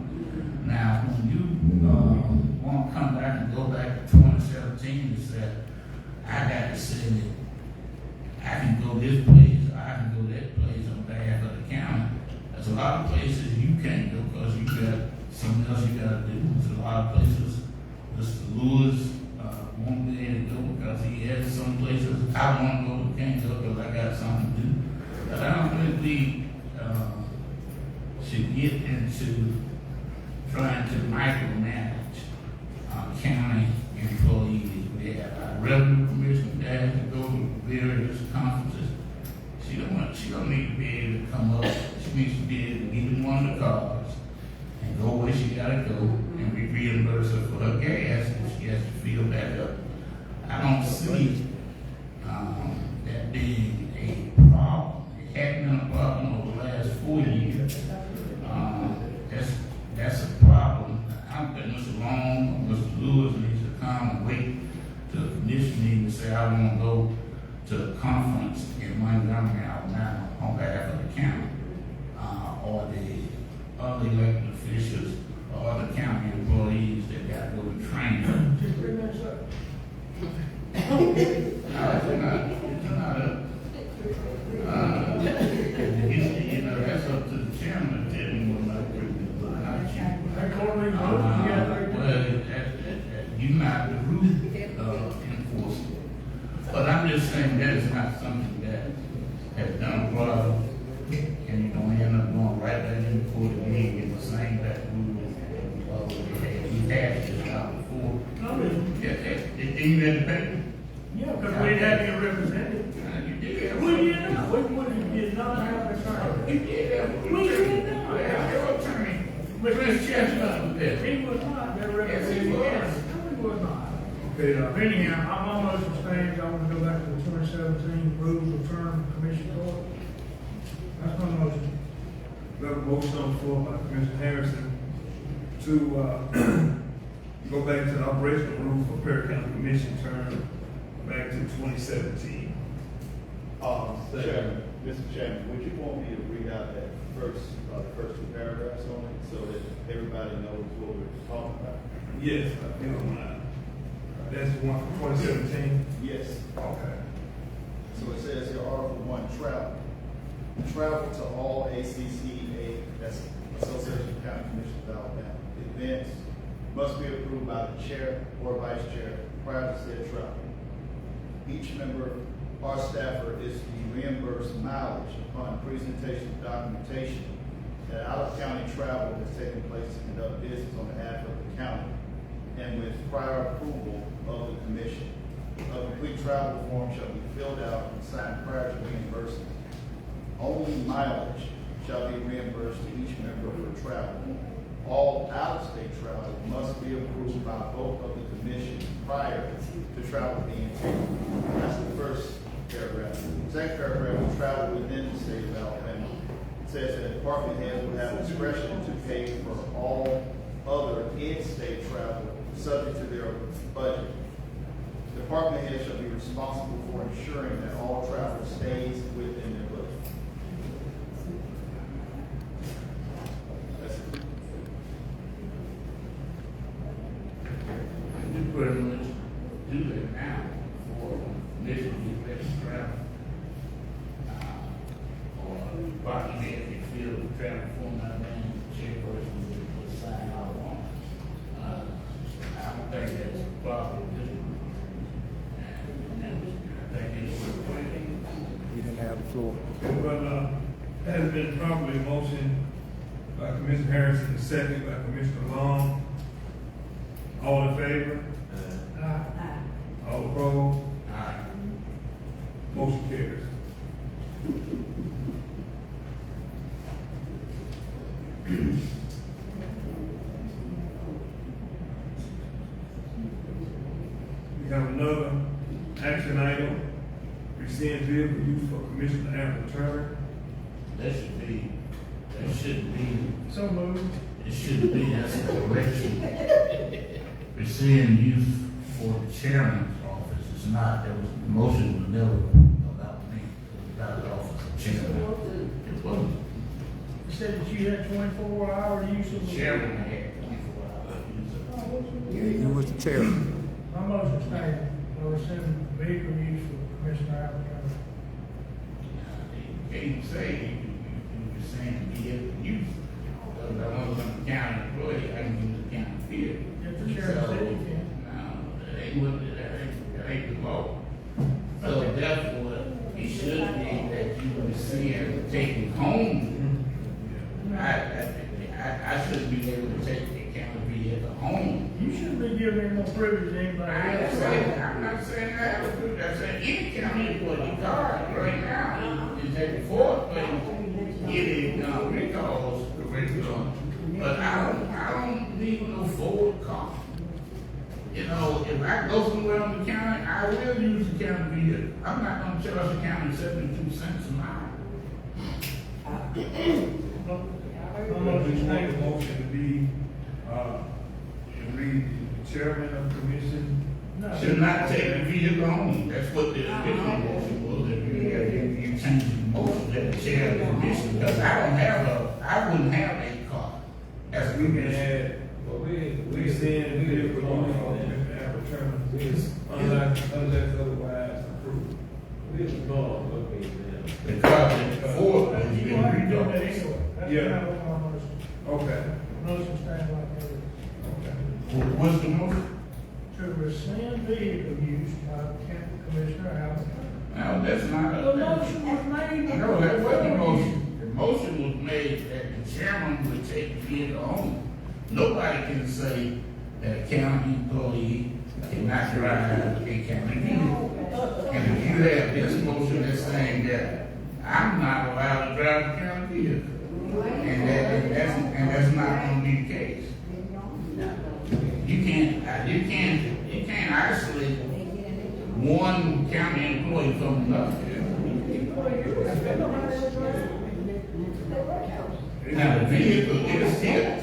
Now, when you want to come back and go back to 2017 and say, I got to say that I can go this place, or I can go that place on behalf of the county. There's a lot of places you can't go because you got something else you got to do. There's a lot of places Mr. Lewis won't be able to go because he has some places I want to go but can't go because I got something to do. But I don't think we should get into trying to micromanage county employees. We have our revenue commissioner that has to go to various conferences. She don't need to be able to come up. She needs to be able to get in one of the cars and go where she gotta go and be reimbursed her for her gas if she has to fill back up. I don't see that being a problem. It hadn't been a problem over the last 4 years. That's a problem. I think Mr. Long or Mr. Lewis needs to come and wait till the commission meeting and say, I want to go to a conference in Montgomery, Alabama on behalf of the county, or the other elected officials or other county employees that got to go to training. That's up to the chairman to tell me what my you're not the rule enforcer. But I'm just saying that is not something that has done a problem, and you're going to end up going right back in the court again in the same back rule. We passed this out before. Did you read the paper? Yeah, because we had a representative. You did. We did not. We did not have a attorney. You did. We did not. I have your attorney. Mr. Chestnut was there. He was not their Yes, he representative. was. No, he was not. Okay, Anyhow, I'm almost abstained. I want to go back to the 2017 rules of term commission court. That's my motion. we have a motion on the floor by Commissioner Harrison to go back to the operational rule for Perry County Commission term back to 2017. Chairman, Mr. Chairman, would you want me to read out that first two paragraphs on it so that everybody knows what we're talking about? Yes, if you don't mind. That's the one for 2017? Yes. Okay. So it says here, Article 1, travel. Travel to all ACCA, that's Association of County Commissioners of Alabama, events must be approved by the chair or vice chair prior to said travel. Each member or staffer is to be reimbursed mileage upon presentation of documentation that out-of-county travel has taken place to conduct business on behalf of the county and with prior approval of the commission. A complete travel form shall be filled out and signed prior to reimbursement. Only mileage shall be reimbursed to each member for travel. All out-of-state travel must be approved by both of the commission prior to travel being taken. That's the first paragraph. The second paragraph is travel within the state of Alabama. It says that department heads will have discretion to pay for all other in-state travel subject to their budget. Department heads shall be responsible for ensuring that all travel stays within their budget. That's it. You pretty much do that now for commission get ready to travel. Or parking there, if you feel the travel format, then chairperson will sign out on it. I don't think that's a problem. I think it's a plan. We didn't have the floor. But, has been properly motioned by Commissioner Harrison, and second by Commissioner Long. All in favor? All opposed? Motion carries. We have another action item, rescind vehicle use for Commissioner Amber Turner. That should be, So moved. it should be, that's a correction. Rescind use for the chairman's office, it's not, there was, the motion was never about me, it was about the office of chairman. It wasn't, You said that you had 24-hour use of the the. chairman had 24 hours. You was the chairman. My motion stands, I rescind vehicle use for Commissioner Allen. You can't say you were saying to be able to use it. Because I was a county employee, I can use the county vehicle. If the sheriff said you can. No, that ain't the law. So therefore, it should be that you would see and take it home. I shouldn't be able to take the county vehicle home. You shouldn't be giving any more privilege to anybody else. I'm not saying that, I'm saying any county employee card right now is at the fourth place. Getting recalls, but I don't need no Ford car. You know, if I go somewhere on the county, I will use the county vehicle. I'm not gonna charge the county 72 cents a mile. I'm gonna just make a motion to be, and read the chairman of the commission. Should not take the vehicle home. That's what the original motion was, that you changed the motion that the chair of the commission, because I wouldn't have a car. As a We can commission. add, we send vehicle use for Commissioner Amber Turner, unless otherwise approved. Because the fourth was You being don't have to do that recalled. anyway. That's Yeah. not what my motion. Okay, Motion stands like that. okay. What's the motion? To rescind vehicle use by County Commissioner Allen. Now, that's not a. The motion was made. No, that wasn't the motion. The motion was made that the chairman would take the vehicle home. Nobody can say that a county employee cannot drive a county vehicle. And if you have this motion that's saying that I'm not allowed to drive a county vehicle, and that's not gonna be the case. You can't isolate one county employee from another. Now, the vehicle is here.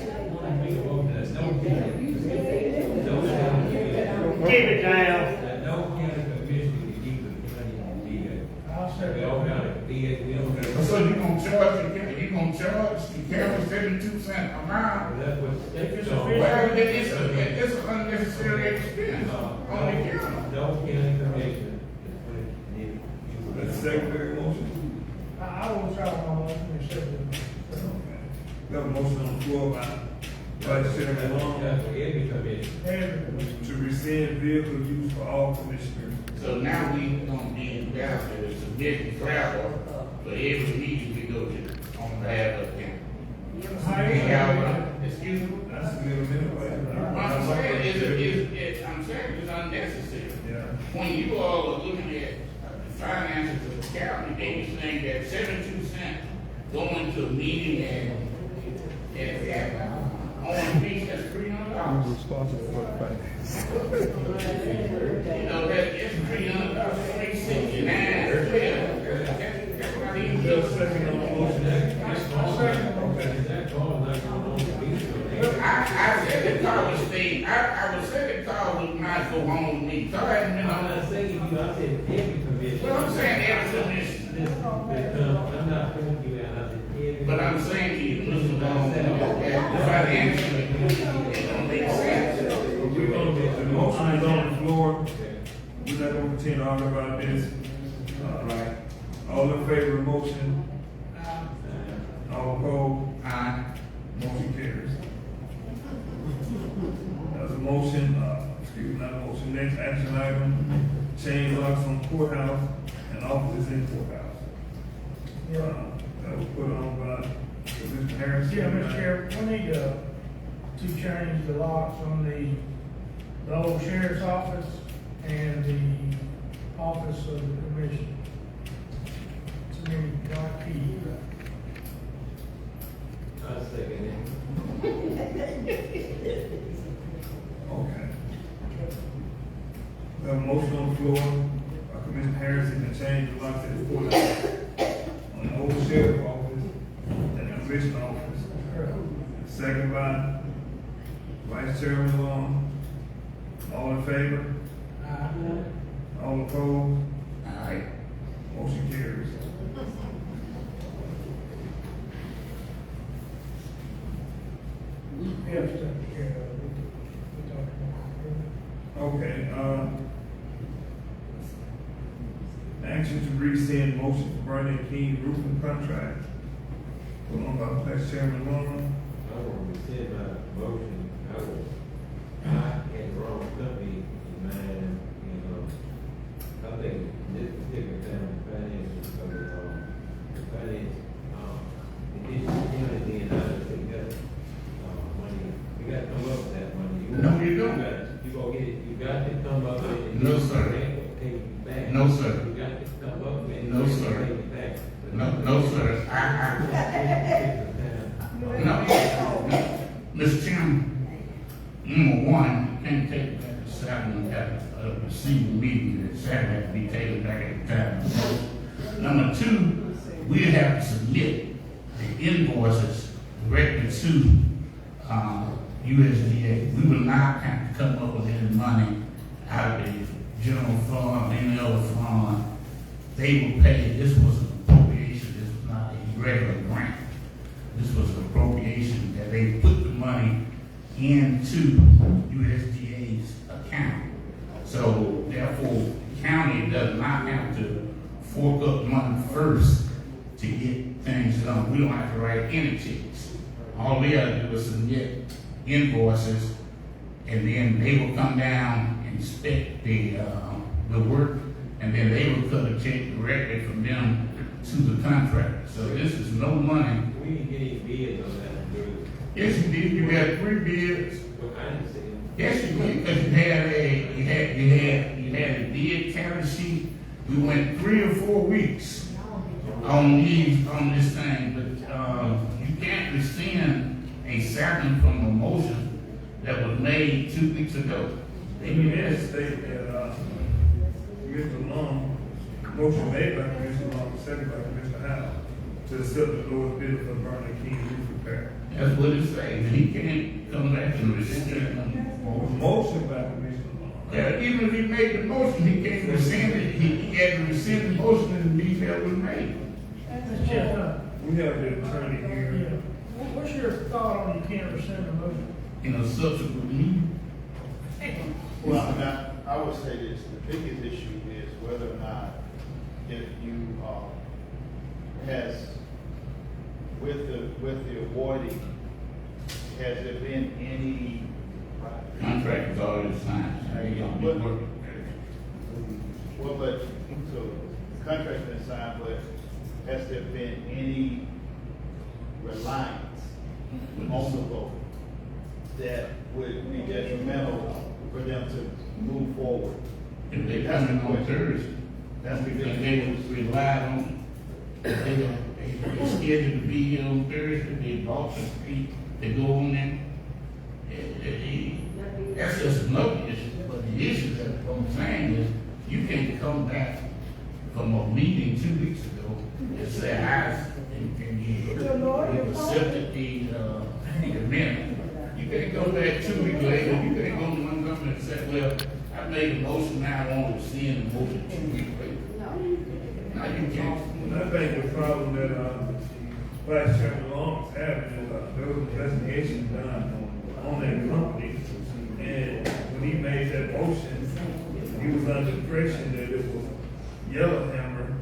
Keep it down. I'll second. So you gonna charge the county 72 cents a mile? If it's Well, official. it's an unnecessary expense on the county. That's the secondary motion. I will try my motion and second it. We have a motion on the floor by Vice Chairman Long Everybody. to rescind vehicle use for all commissioners. So now we gonna be ambassadors to submit travel for every meeting we go to on behalf of the county. Excuse me? That's a little bit. What I'm saying is, I'm saying it's unnecessary. Yeah. When you all are looking at the finances of the county, they be saying that 72 cents going to a meeting and on the beach, that's $300. Responsible for the finance. You know, it's $300, $369. That's not even Just just. second on the motion. I said the car was staying, I would say about this? All right. All in favor of the motion? All opposed? Aye. Motion carries. There's a motion, excuse me, not a motion, next action item, change locks on courthouse and offices in courthouse. That was put on by Mr. Harris. Yeah, Mr. Chair, we need, to change the locks on the old sheriff's office and the office of the commission. To me, dark key. I second Okay. We have a motion on the floor by Commissioner Harrison to change the locks at the courthouse on the old sheriff office and the commission office. Second by Vice Chairman Long. All in favor? All opposed? Aye. Motion carries. We have to take care of it. We talked about it. Okay, action to rescind motion for Bernie King roofing contract. Put on by Vice Chairman Long. I want to rescind my motion. I had the wrong company in mind, you know. I think this particular time, the finance, the finance, it is, and I just think that, money, you got to come up with that money. No, you don't. You gonna get it, you got to come up with it. No, sir. Pay you back. No, sir. You got to come up with it. No, sir. Pay you back. No, sir. No. Mr. Chairman, number one, you can't take back the salary at a receiving meeting, the salary has to be taken back at the time. Number two, we have to submit the invoices directly to, USDA. We will not have to come up with any money out of the general fund, any other fund. They will pay, this was an appropriation, this was not a regular grant. This was an appropriation that they put the money into USDA's account. So therefore, the county does not have to fork up money first to get things done. We don't have to write any checks. All we have to do is submit invoices, and then they will come down and inspect the work, and then they will cut a check directly from them to the contractor. So this is no money. We didn't get any bids on that, dude. Yes, you did. You got 3 bids. But I didn't see them. Yes, you did, because you had a bid tally sheet. We went 3 or 4 weeks on this thing, but you can't rescind a second from a motion that was made 2 weeks ago. Let me just state that, Mr. Long, motion made by Commissioner Long, second by Commissioner Howe, to accept the lowest bid for Bernie King roof repair. That's what it says, and he can't come back and rescind it. Motion by Commissioner Long. Yeah, even if he made the motion, he can't rescind it. He had to rescind the motion and the detail was made. Mr. Chestnut, We have the attorney here. what's your thought on you can't rescind the motion? In a subsequent meeting. Well, I would say this, the biggest issue is whether or not if you, has, with the awarding, has there been any? Contract is already signed. How you gonna be working? Well, but, so, the contract's been signed, but has there been any reliance on the vote that would be detrimental for them to move forward? If they come in on Thursday, That's if because they rely on, they scheduled to be here on Thursday, they bought the street, they go on there. That's just another issue, but the issue that I'm saying is, you can't come back from a meeting 2 weeks ago and say, and you accepted the amendment. You can't go back 2 weeks later, you can't go to Montgomery and say, well, I made a motion, now I want to rescind the motion 2 weeks later. No, you can't. And I think the problem that, Vice Chairman Long is having is, there was an investigation done on that company. And when he made that motion, he was under the impression that it was Yellowhammer,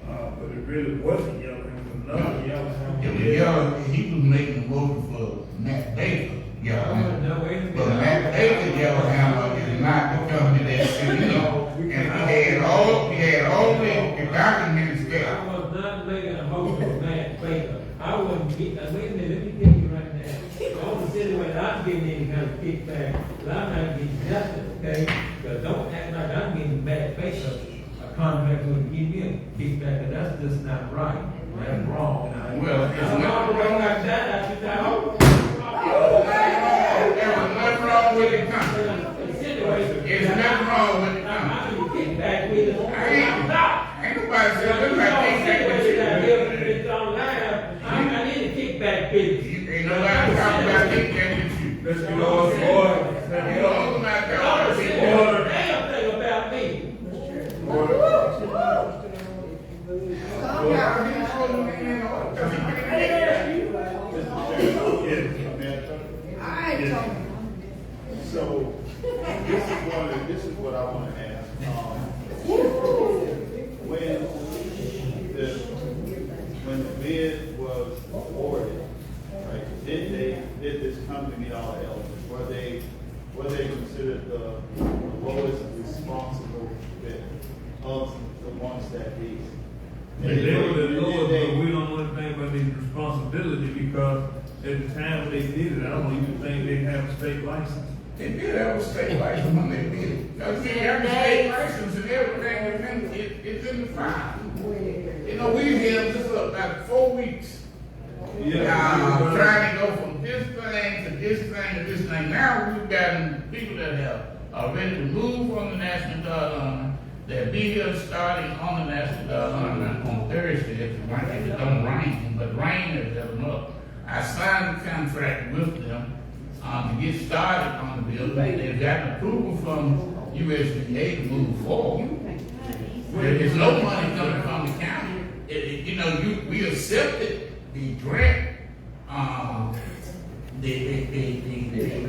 but it really wasn't Yellowhammer, another Yellowhammer. It was Yellow, he was making a motion for Matt Baker, Yellowhammer. But Matt Baker Yellowhammer is not the company that said, you know, and he had all the documents there. I was not making a motion for Matt Baker. I wouldn't get, wait a minute, let me tell you right now. All the city when I'm getting any kind of kickback, but I'm not getting nothing, okay? But don't act like I'm getting Matt Baker a contract with give me a kickback, and that's just not right. That's wrong. Well, it's I'm not not wrong. like that, I should have. There was nothing wrong with the company. There's nothing wrong with the company. How can you kick back with it? Ain't nobody said look like It's online. I need a kickback business. Ain't nobody talking about kickback with you. Let's get on board. You know, I'm not talking about Don't say kickback. a damn thing about me. So, this is what I want to ask. When the bid was awarded, right, did this company meet all the elements? Were they considered the lowest responsible bid of the ones that bid? They were the lowest, but we don't know anything about the responsibility because at the time they did it, I don't even think they have a state license. They did have a state license when they did it. Because they have a state license and everything, it's in the file. You know, we held this up about 4 weeks. Trying to go from this thing to this thing to this thing. Now we've gotten people that are ready to move on the National Guard Honor. They'll be here starting on the National Guard Honor on Thursday if it don't rain, but rain has held them up. I signed the contract with them to get started on the building. They've gotten approval from USDA to move forward. There's no money coming from the county. We accepted the grant, the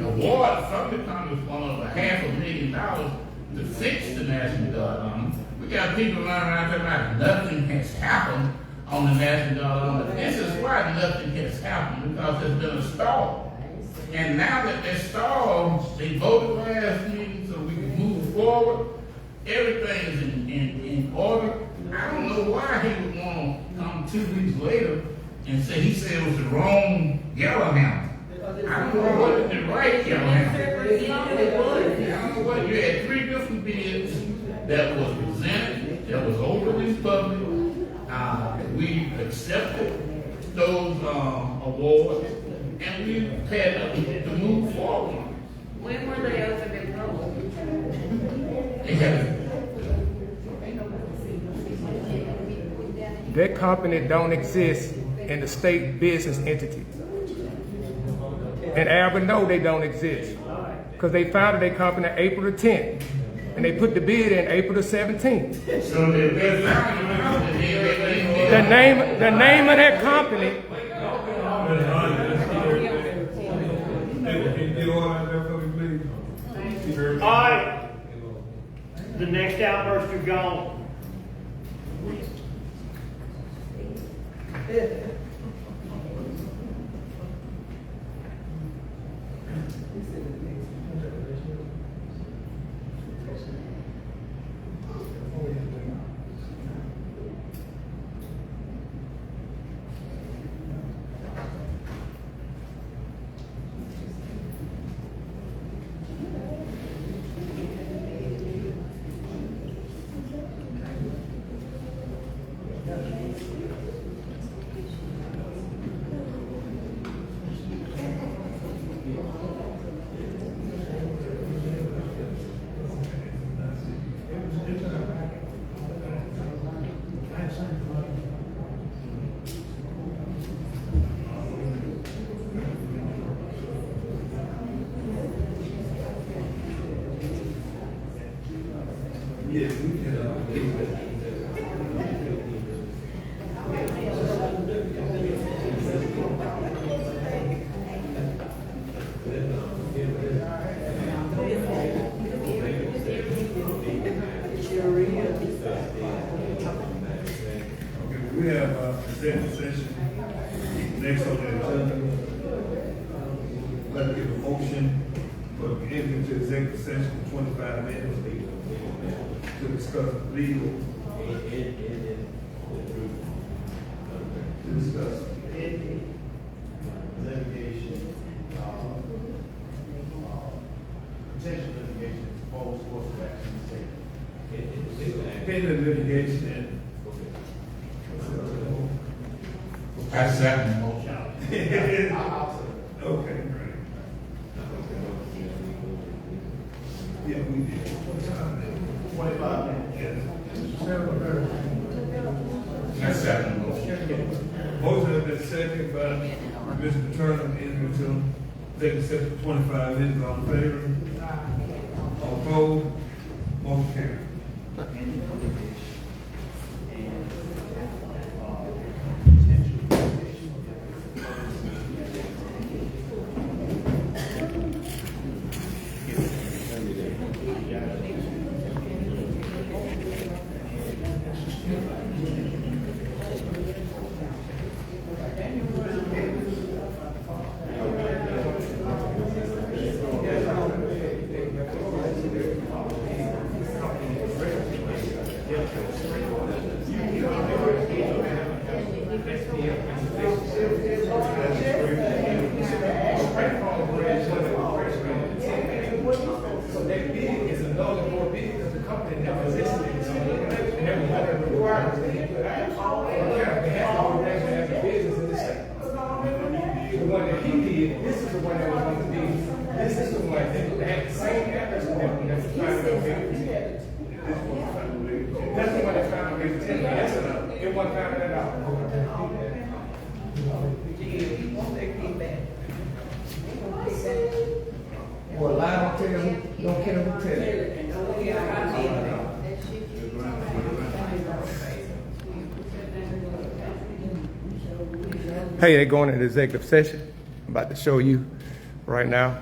award from the county was one of $500,000 to fix the National Guard Honor. We got people running around talking about nothing has happened on the National Guard Honor. This is why nothing has happened, because there's been a stall. And now that they're stalled, they voted last meeting so we can move forward. Everything is in order. I don't know why he would want to come 2 weeks later and say he said it was the wrong Yellowhammer. I don't know what is the right Yellowhammer. I don't know what, you had 3 different bids that was presented, that was open in public. We accepted those awards, and we had to move forward. When were they open and rolled? They had That company don't exist in the state business entity. And Albert know they don't exist. Because they founded their company April the 10th. And they put the bid in April the 17th. So they found the company. The name of that company, All right. The next outburst is gone. Yeah. We have, executive session next on the agenda. Let me give a motion for entering into executive session for 25 minutes to discuss legal. To discuss litigation, potential litigation, proposed course of action taken. pending litigation and. I second the motion. Okay, great. Yeah, we did. 25 minutes. Yes. I second the motion. Motion has been seconded by Mr. Turner, entering into executive session for 25 minutes. All in favor? All opposed? Motion carried. So that bid is a null and void bid because the company never existed. And never had a requirement. They have all the rights to have a business in the state. The one that he did, this is the one that was on the deed. This is the one that had the same address and everything that's found on the That's the one that found on the That's enough. It wasn't found at all. Well, lie don't tell who, don't care who tell it. Hey, they're going into executive session. I'm about to show you right now.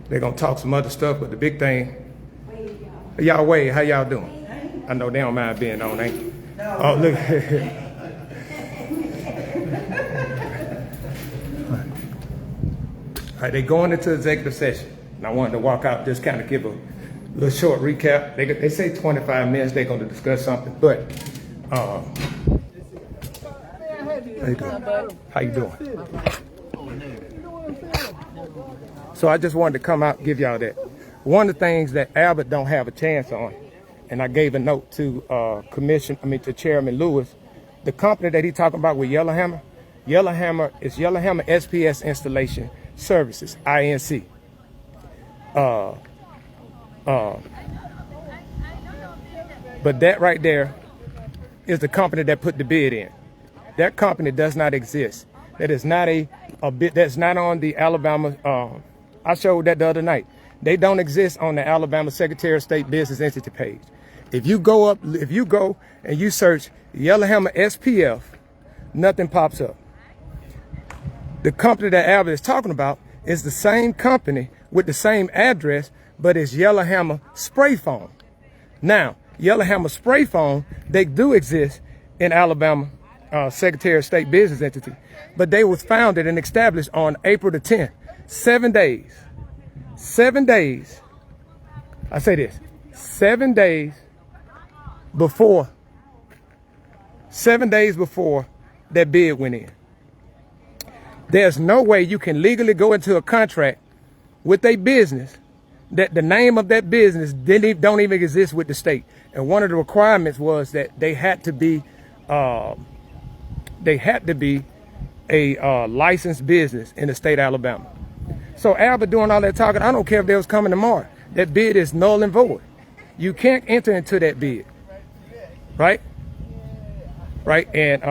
They're gonna talk some other stuff, but the big thing, y'all wait, how y'all doing? I know they don't mind being on, ain't you? Oh, look. All right, they going into executive session. And I wanted to walk out, just kind of give a little short recap. They say 25 minutes, they're gonna discuss something, but how you doing? How you doing? So I just wanted to come out and give y'all that. One of the things that Albert don't have a chance on, and I gave a note to to Chairman Lewis, the company that he talking about with Yellowhammer is Yellowhammer SPS Installation Services, INC. But that right there is the company that put the bid in. That company does not exist. That is not a bid. That's not on the Alabama. I showed that the other night. They don't exist on the Alabama Secretary of State Business Entity page. If you go and you search Yellowhammer SPF, nothing pops up. The company that Albert is talking about is the same company with the same address, but it's Yellowhammer Spray Foam. Now, Yellowhammer Spray Foam, they do exist in Alabama Secretary of State Business Entity, but they was founded and established on April the 10th. 7 days. 7 days. I say this. 7 days before. 7 days before that bid went in. There's no way you can legally go into a contract with a business that the name of that business don't even exist with the state. And one of the requirements was that they had to be a licensed business in the state of Alabama. So Albert doing all that talking, I don't care if they was coming tomorrow. That bid is null and void. You can't enter into that bid. Right? Right? And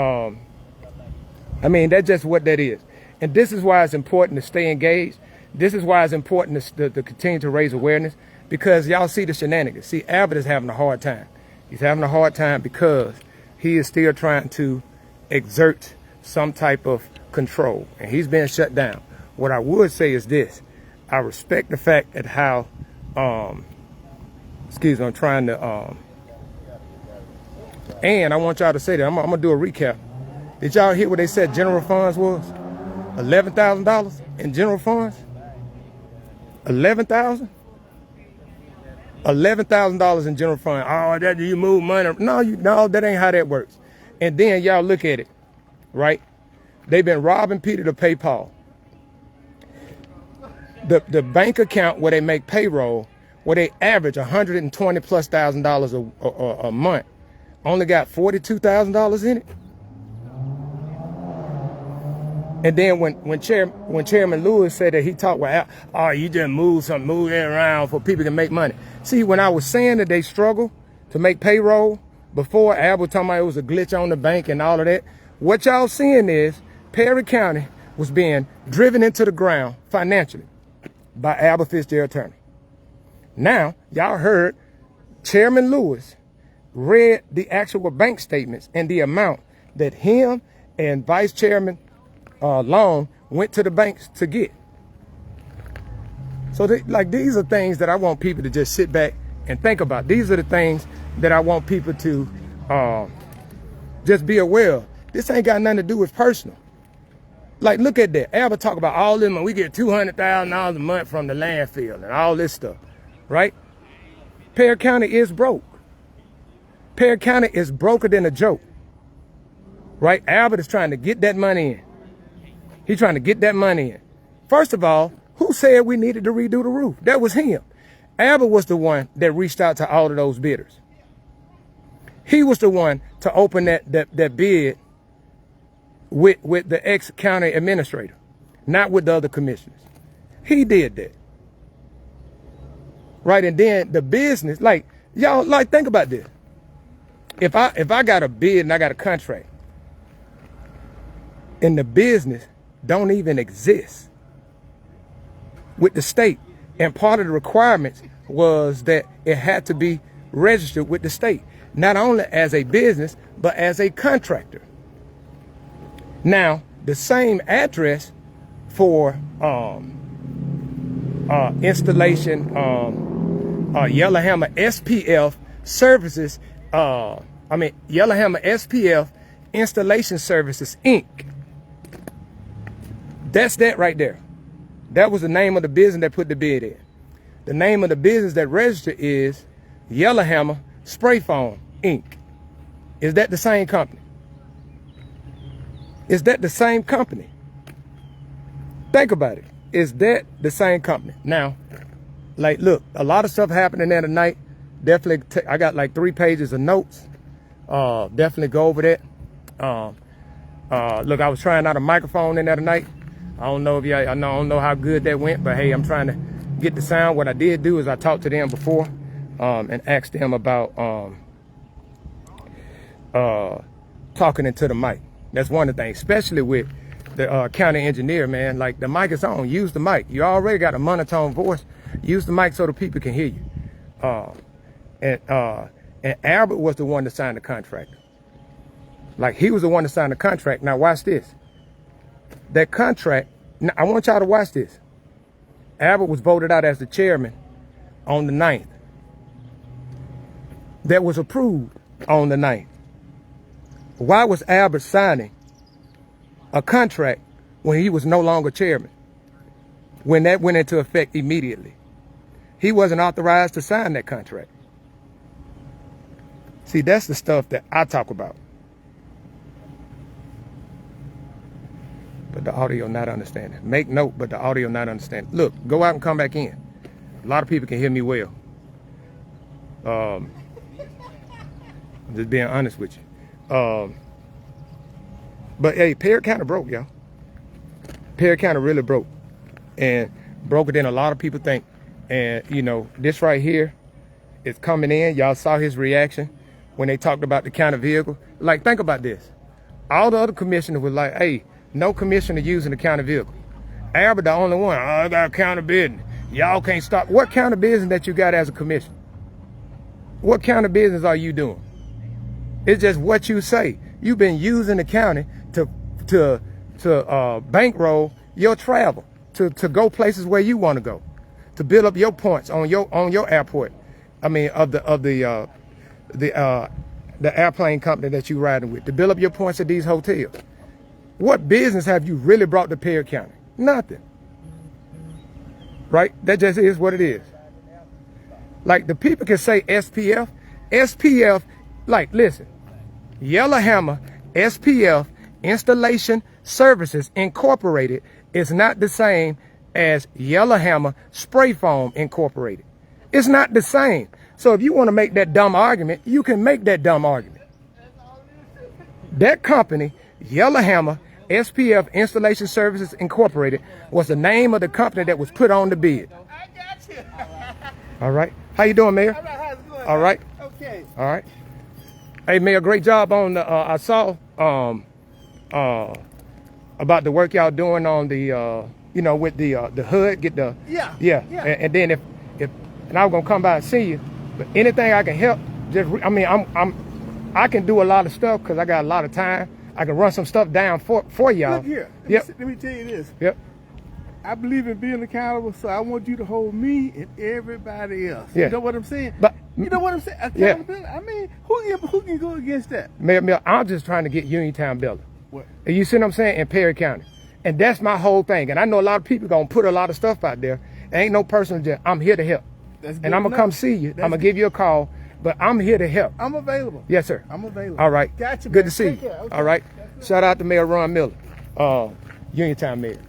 I mean, that's just what that is. And this is why it's important to stay engaged. This is why it's important to continue to raise awareness, because y'all see the shenanigans. See, Albert is having a hard time. He's having a hard time because he is still trying to exert some type of control, and he's being shut down. What I would say is this: I respect the fact that how, I'm trying to And I want y'all to say that. I'm gonna do a recap. Did y'all hear what they said general funds was? $11,000 in general funds? $11,000? $11,000 in general fund. Oh, that you move money. No, that ain't how that works. And then y'all look at it, right? They've been robbing Peter to pay Paul. The bank account where they make payroll, where they average $120,000+ a month, only got $42,000 in it. And then when Chairman Lewis said that he talked with Al, oh, you just move it around for people to make money. See, when I was saying that they struggle to make payroll before, Al was talking about it was a glitch on the bank and all of that. What y'all seeing is Perry County was being driven into the ground financially by Albert Fitzgerald Turner. Now, y'all heard Chairman Lewis read the actual bank statements and the amount that him and Vice Chairman Long went to the banks to get. So these are things that I want people to just sit back and think about. These are the things that I want people to just be aware of. This ain't got nothing to do with personal. Like, look at that. Albert talk about all this, and we get $200,000 a month from the landfill and all this stuff, right? Perry County is broke. Perry County is broker than a joke, right? Albert is trying to get that money in. He's trying to get that money in. First of all, who said we needed to redo the roof? That was him. Albert was the one that reached out to all of those bidders. He was the one to open that bid with the ex-county administrator, not with the other commissioners. He did that. Right, and then the business, like, y'all, like, think about this. If I got a bid and I got a contract, and the business don't even exist with the state, and part of the requirements was that it had to be registered with the state, not only as a business, but as a contractor. Now, the same address for installation, Yellowhammer SPF Services, Yellowhammer SPF Installation Services, Inc. That's that right there. That was the name of the business that put the bid in. The name of the business that registered is Yellowhammer Spray Foam, Inc. Is that the same company? Is that the same company? Think about it. Is that the same company? Now, like, look, a lot of stuff happening there tonight. Definitely, I got like 3 pages of notes. Definitely go over that. Look, I was trying out a microphone in there tonight. I don't know how good that went, but hey, I'm trying to get the sound. What I did do is I talked to them before and asked them about talking into the mic. That's one of the things, especially with the county engineer, man. Like, the mic is on. Use the mic. You already got a monotone voice. Use the mic so the people can hear you. And Albert was the one that signed the contract. Like, he was the one that signed the contract. Now, watch this. That contract, now, I want y'all to watch this. Albert was voted out as the chairman on the 9th. That was approved on the 9th. Why was Albert signing a contract when he was no longer chairman? When that went into effect immediately. He wasn't authorized to sign that contract. See, that's the stuff that I talk about. But the audio not understanding. Make note, but the audio not understanding. Look, go out and come back in. A lot of people can hear me well. I'm just being honest with you. But hey, Perry County broke, y'all. Perry County really broke. And broker than a lot of people think. And, you know, this right here is coming in. Y'all saw his reaction when they talked about the county vehicle. Like, think about this. All the other commissioners were like, hey, no commissioner using the county vehicle. Albert the only one. Oh, I got a county business. Y'all can't stop. What county business that you got as a commissioner? What county business are you doing? It's just what you say. You've been using the county to bankroll your travel, to go places where you want to go, to build up your points on your airport. I mean, the the airplane company that you riding with to build up your points at these hotels. What business have you really brought to Perry County? Nothing. Right? That just is what it is. Like the people can say SPF. SPF, like, listen, Yellowhammer SPF Installation Services Incorporated is not the same as Yellowhammer Spray Foam Incorporated. It's not the same. So if you want to make that dumb argument, you can make that dumb argument. That company, Yellowhammer SPF Installation Services Incorporated, was the name of the company that was put on the bid. I got you. All right. How you doing, Mayor? All right, how's it going? All right. Okay. All right. Hey, Mayor, great job on the, I saw about the work y'all doing on the, you know, with the hood, get the, Yeah. And then if, and I was gonna come by and see you, but anything I can help, just, I mean, I can do a lot of stuff because I got a lot of time. I can run some stuff down for y'all. Look here. Yep. Let me tell you this. Yep. I believe in being accountable, so I want you to hold me and everybody else. Yeah. You know what I'm saying? But you know what I'm saying? Yeah. Accountability. I mean, who can go against that? Mayor, I'm just trying to get Uniontown built. What? And you see what I'm saying? In Perry County. And that's my whole thing. And I know a lot of people gonna put a lot of stuff out there. Ain't no personal jet. I'm here to help. That's good And I'm gonna enough. come see you. That's I'm gonna good. give you a call, but I'm here to help. I'm available. Yes, sir. I'm available. All right. Gotcha, Good man. to see Take you. care. Okay. All right. Shout out to Mayor Ron Miller, Uniontown Mayor.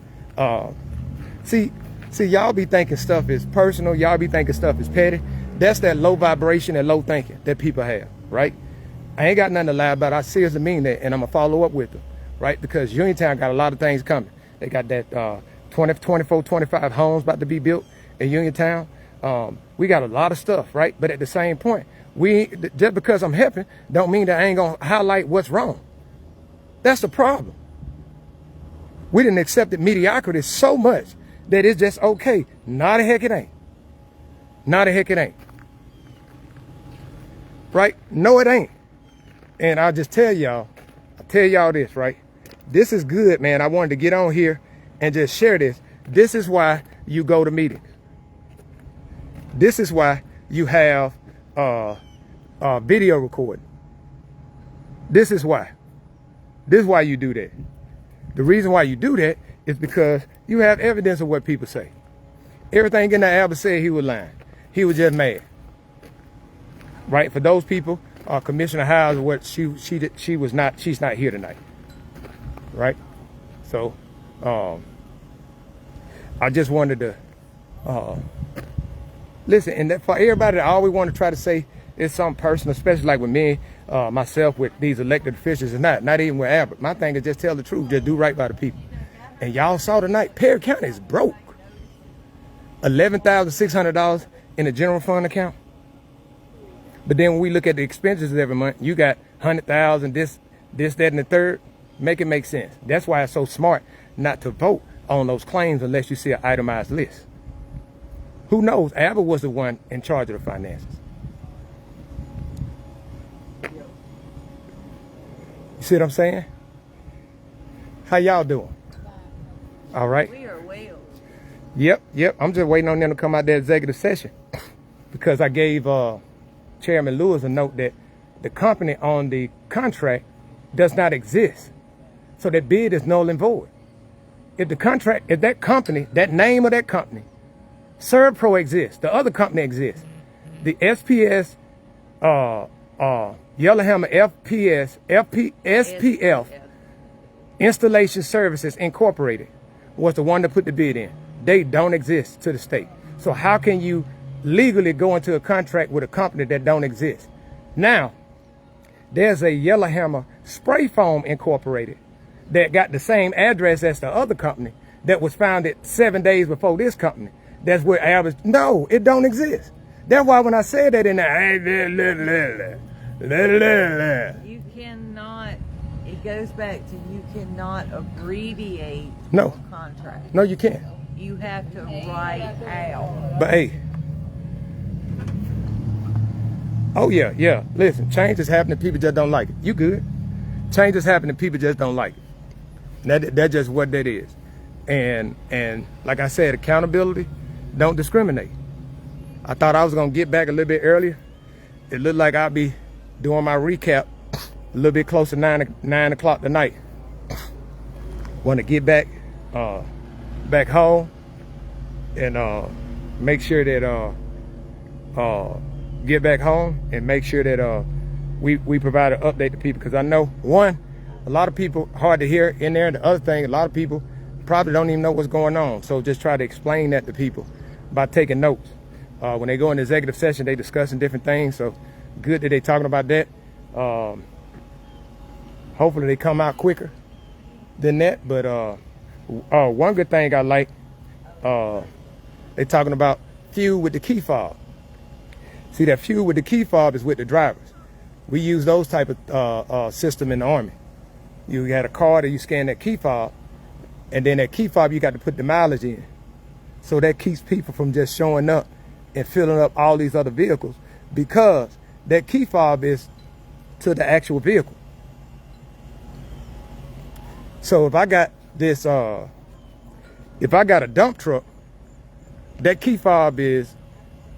See, y'all be thinking stuff is personal. Y'all be thinking stuff is petty. That's that low vibration and low thinking that people have, right? I ain't got nothing to lie about. I seriously mean that, and I'm gonna follow up with them, right? Because Uniontown got a lot of things coming. They got that 25 homes about to be built in Uniontown. We got a lot of stuff, right? But at the same point, just because I'm helping, don't mean that I ain't gonna highlight what's wrong. That's the problem. We didn't accept mediocrity so much that it's just okay. Not a heck it ain't. Not a heck it ain't. Right? No, it ain't. And I'll just tell y'all this, right? This is good, man. I wanted to get on here and just share this. This is why you go to meetings. This is why you have video recording. This is why. This is why you do that. The reason why you do that is because you have evidence of what people say. Everything in that Albert said he was lying. He was just mad. Right? For those people, Commissioner Howes, what she's not here tonight. Right? So I just wanted to listen, and that for everybody that always want to try to say it's something personal, especially like with me, myself, with these elected officials, and not even with Albert. My thing is just tell the truth, just do right by the people. And y'all saw tonight, Perry County is broke. $11,600 in the general fund account. But then when we look at the expenses every month, you got $100,000, this, that, and the third. Make it make sense. That's why it's so smart not to vote on those claims unless you see an itemized list. Who knows? Albert was the one in charge of the finances. You see what I'm saying? How y'all doing? All right. We are well. Yep. I'm just waiting on them to come out the executive session because I gave Chairman Lewis a note that the company on the contract does not exist. So that bid is null and void. If that company, that name of that company, ServPro exists, the other company exists, the SPS, Yellowhammer SPF Installation Services Incorporated was the one that put the bid in. They don't exist to the state. So how can you legally go into a contract with a company that don't exist? Now, there's a Yellowhammer Spray Foam Incorporated that got the same address as the other company that was founded 7 days before this company. That's where Albert, no, it don't exist. That's why when I said that in there, you cannot, it goes back to you cannot abbreviate No. a contract. No, you can't. You have to write out. But hey, oh yeah, listen, change is happening, people just don't like it. You good. Change is happening, people just don't like it. That's just what that is. And like I said, accountability, don't discriminate. I thought I was gonna get back a little bit earlier. It looked like I'll be doing my recap a little bit closer to 9 o'clock tonight. Want to get back home and make sure that get back home and make sure that we provide an update to people, because I know, one, a lot of people hard to hear in there, and the other thing, a lot of people probably don't even know what's going on. So just try to explain that to people by taking notes. When they go in the executive session, they discussing different things, so good that they talking about that. Hopefully they come out quicker than that, but one good thing I like, they talking about fuel with the key fob. See, that fuel with the key fob is with the drivers. We use those type of system in the Army. You got a card, or you scan that key fob, and then that key fob you got to put the mileage in. So that keeps people from just showing up and filling up all these other vehicles, because that key fob is to the actual vehicle. So if I got this, if I got a dump truck, that key fob is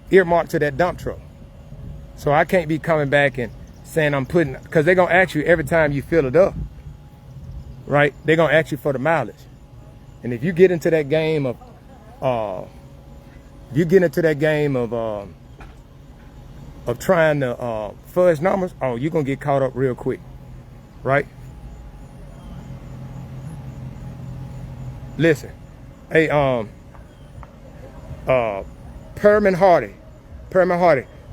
earmarked to that dump truck. So I can't be coming back and saying I'm putting, because they're going to ask you every time you fill it up, right? They're going to ask you for the mileage. And if you get into that game of, trying to fudge numbers, oh, you're going to get caught up real quick, right? Listen, hey, Perman Hardy,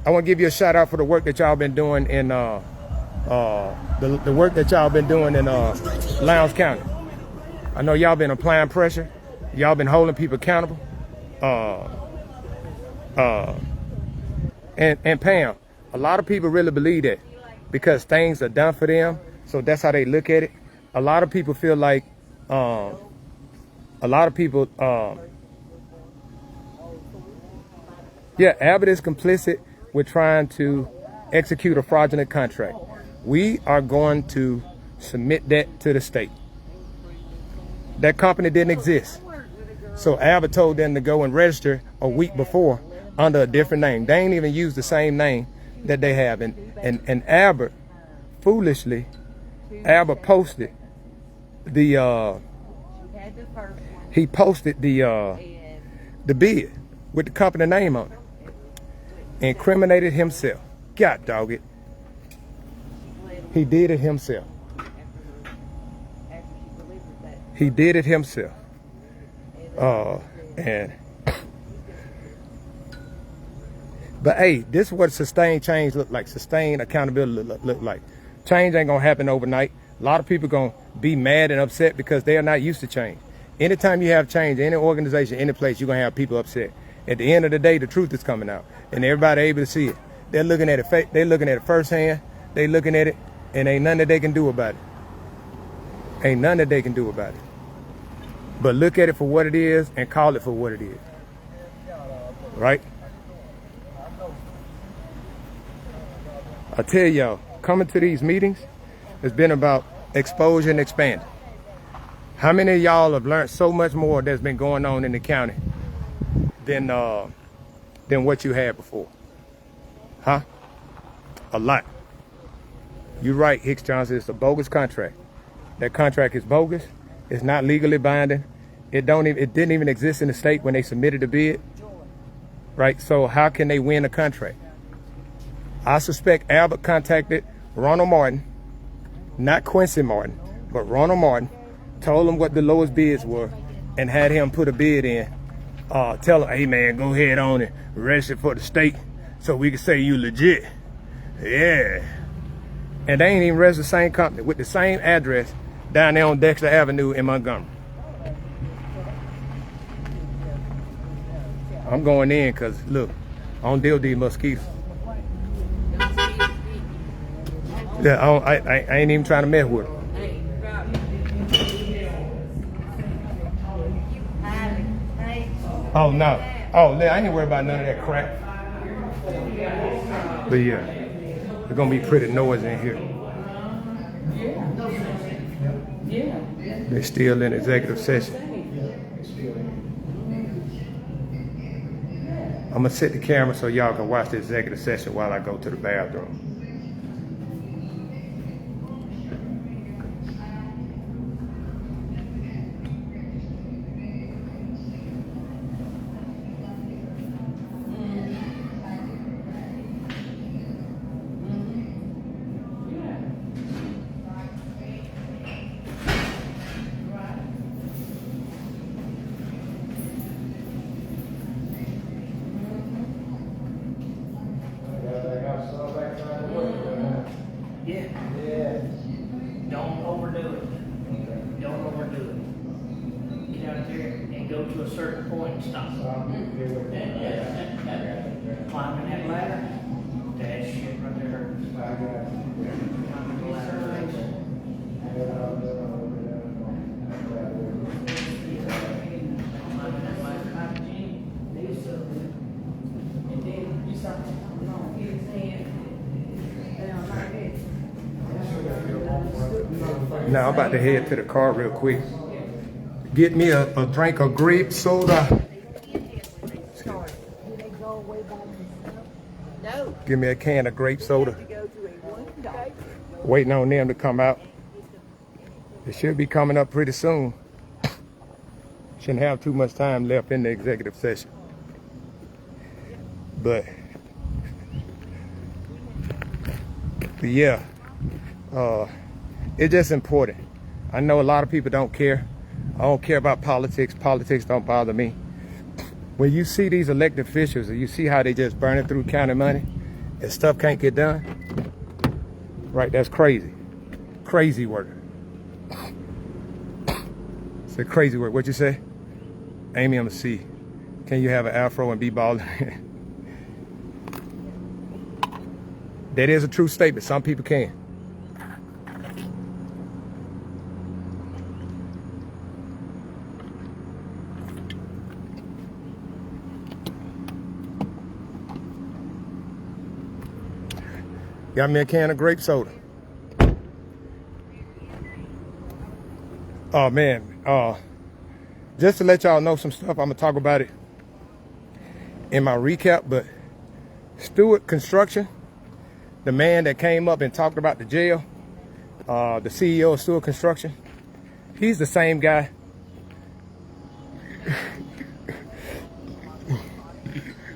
I want to give you a shout out for the work that y'all been doing in the work that y'all been doing in Lowndes County. I know y'all been applying pressure, y'all been holding people accountable. And Pam, a lot of people really believe that because things are done for them, so that's how they look at it. A lot of people feel like yeah, Abbott is complicit with trying to execute a fraudulent contract. We are going to submit that to the state. That company didn't exist. So Abbott told them to go and register a week before under a different name. They ain't even used the same name that they have. And Abbott, foolishly, Abbott posted the he posted the bid with the company name on it. Incriminated himself. God dog it. He did it himself. He did it himself. But hey, this is what sustained change look like. Sustained accountability look like. Change ain't gonna happen overnight. A lot of people gonna be mad and upset because they are not used to change. Anytime you have change, any organization, any place, you're gonna have people upset. At the end of the day, the truth is coming out, and everybody able to see it. They're looking at it. They're looking at it firsthand. They looking at it, and ain't nothing that they can do about it. Ain't nothing that they can do about it. But look at it for what it is and call it for what it is. Right? I tell y'all, coming to these meetings has been about exposure and expanding. How many of y'all have learned so much more that's been going on in the county than what you had before? Huh? A lot. You're right, Hicks Johnson, it's a bogus contract. That contract is bogus. It's not legally binding. It didn't even exist in the state when they submitted the bid. Right? So how can they win a contract? I suspect Abbott contacted Ronald Martin, not Quincy Martin, but Ronald Martin, told him what the lowest bids were, and had him put a bid in. Tell him, hey man, go ahead on and register for the state so we can say you legit. Yeah. And they ain't even registered the same company with the same address down there on Dexter Avenue in Montgomery. I'm going in because, look, I don't deal with these mosquitoes. Yeah, I ain't even trying to mess with them. Oh, no. Oh, I ain't worried about none of that crap. But yeah, there's going to be pretty noise in here. They're still in executive session. I'm going to set the camera so y'all can watch the executive session while I go to the bathroom. Don't overdo it. Don't overdo it. Get out there and go to a certain point and stop. Climbing that ladder, that shit right there. Climbing the ladder. Climbing that ladder. And then you start coming on, get his hand down like this. Now I'm about to head to the car real quick. Get me a drink of grape soda. No. Give me a can of grape soda. To go to a one-day. Waiting on them to come out. They should be coming up pretty soon. Shouldn't have too much time left in the executive session. But yeah, it's just important. I know a lot of people don't care. I don't care about politics. Politics don't bother me. When you see these elected officials and you see how they just burning through county money and stuff can't get done, right, that's crazy. Crazy work. It's a crazy work. What you say? Amy, I'm a C. Can you have an afro and be balding? That is a true statement. Some people can. Got me a can of grape soda. Oh man, just to let y'all know some stuff, I'm gonna talk about it in my recap, but Stewart Construction, the man that came up and talked about the jail, the CEO of Stewart Construction, he's the same guy.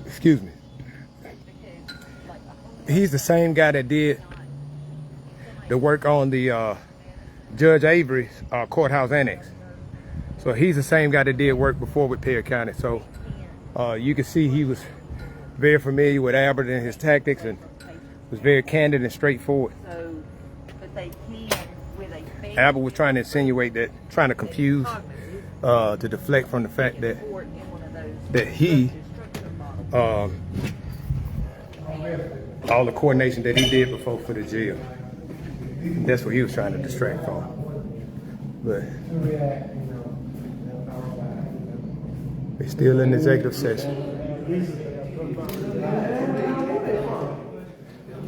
Excuse me. He's the same guy that did the work on the Judge Avery's courthouse annex. So he's the same guy that did work before with Perry County. So you can see he was very familiar with Albert and his tactics and was very candid and straightforward. So, but they can with a family. Albert was trying to insinuate that, trying to confuse, to deflect from the fact that he, all the coordination that he did before for the jail. That's what he was trying to distract from. But they're still in the executive session.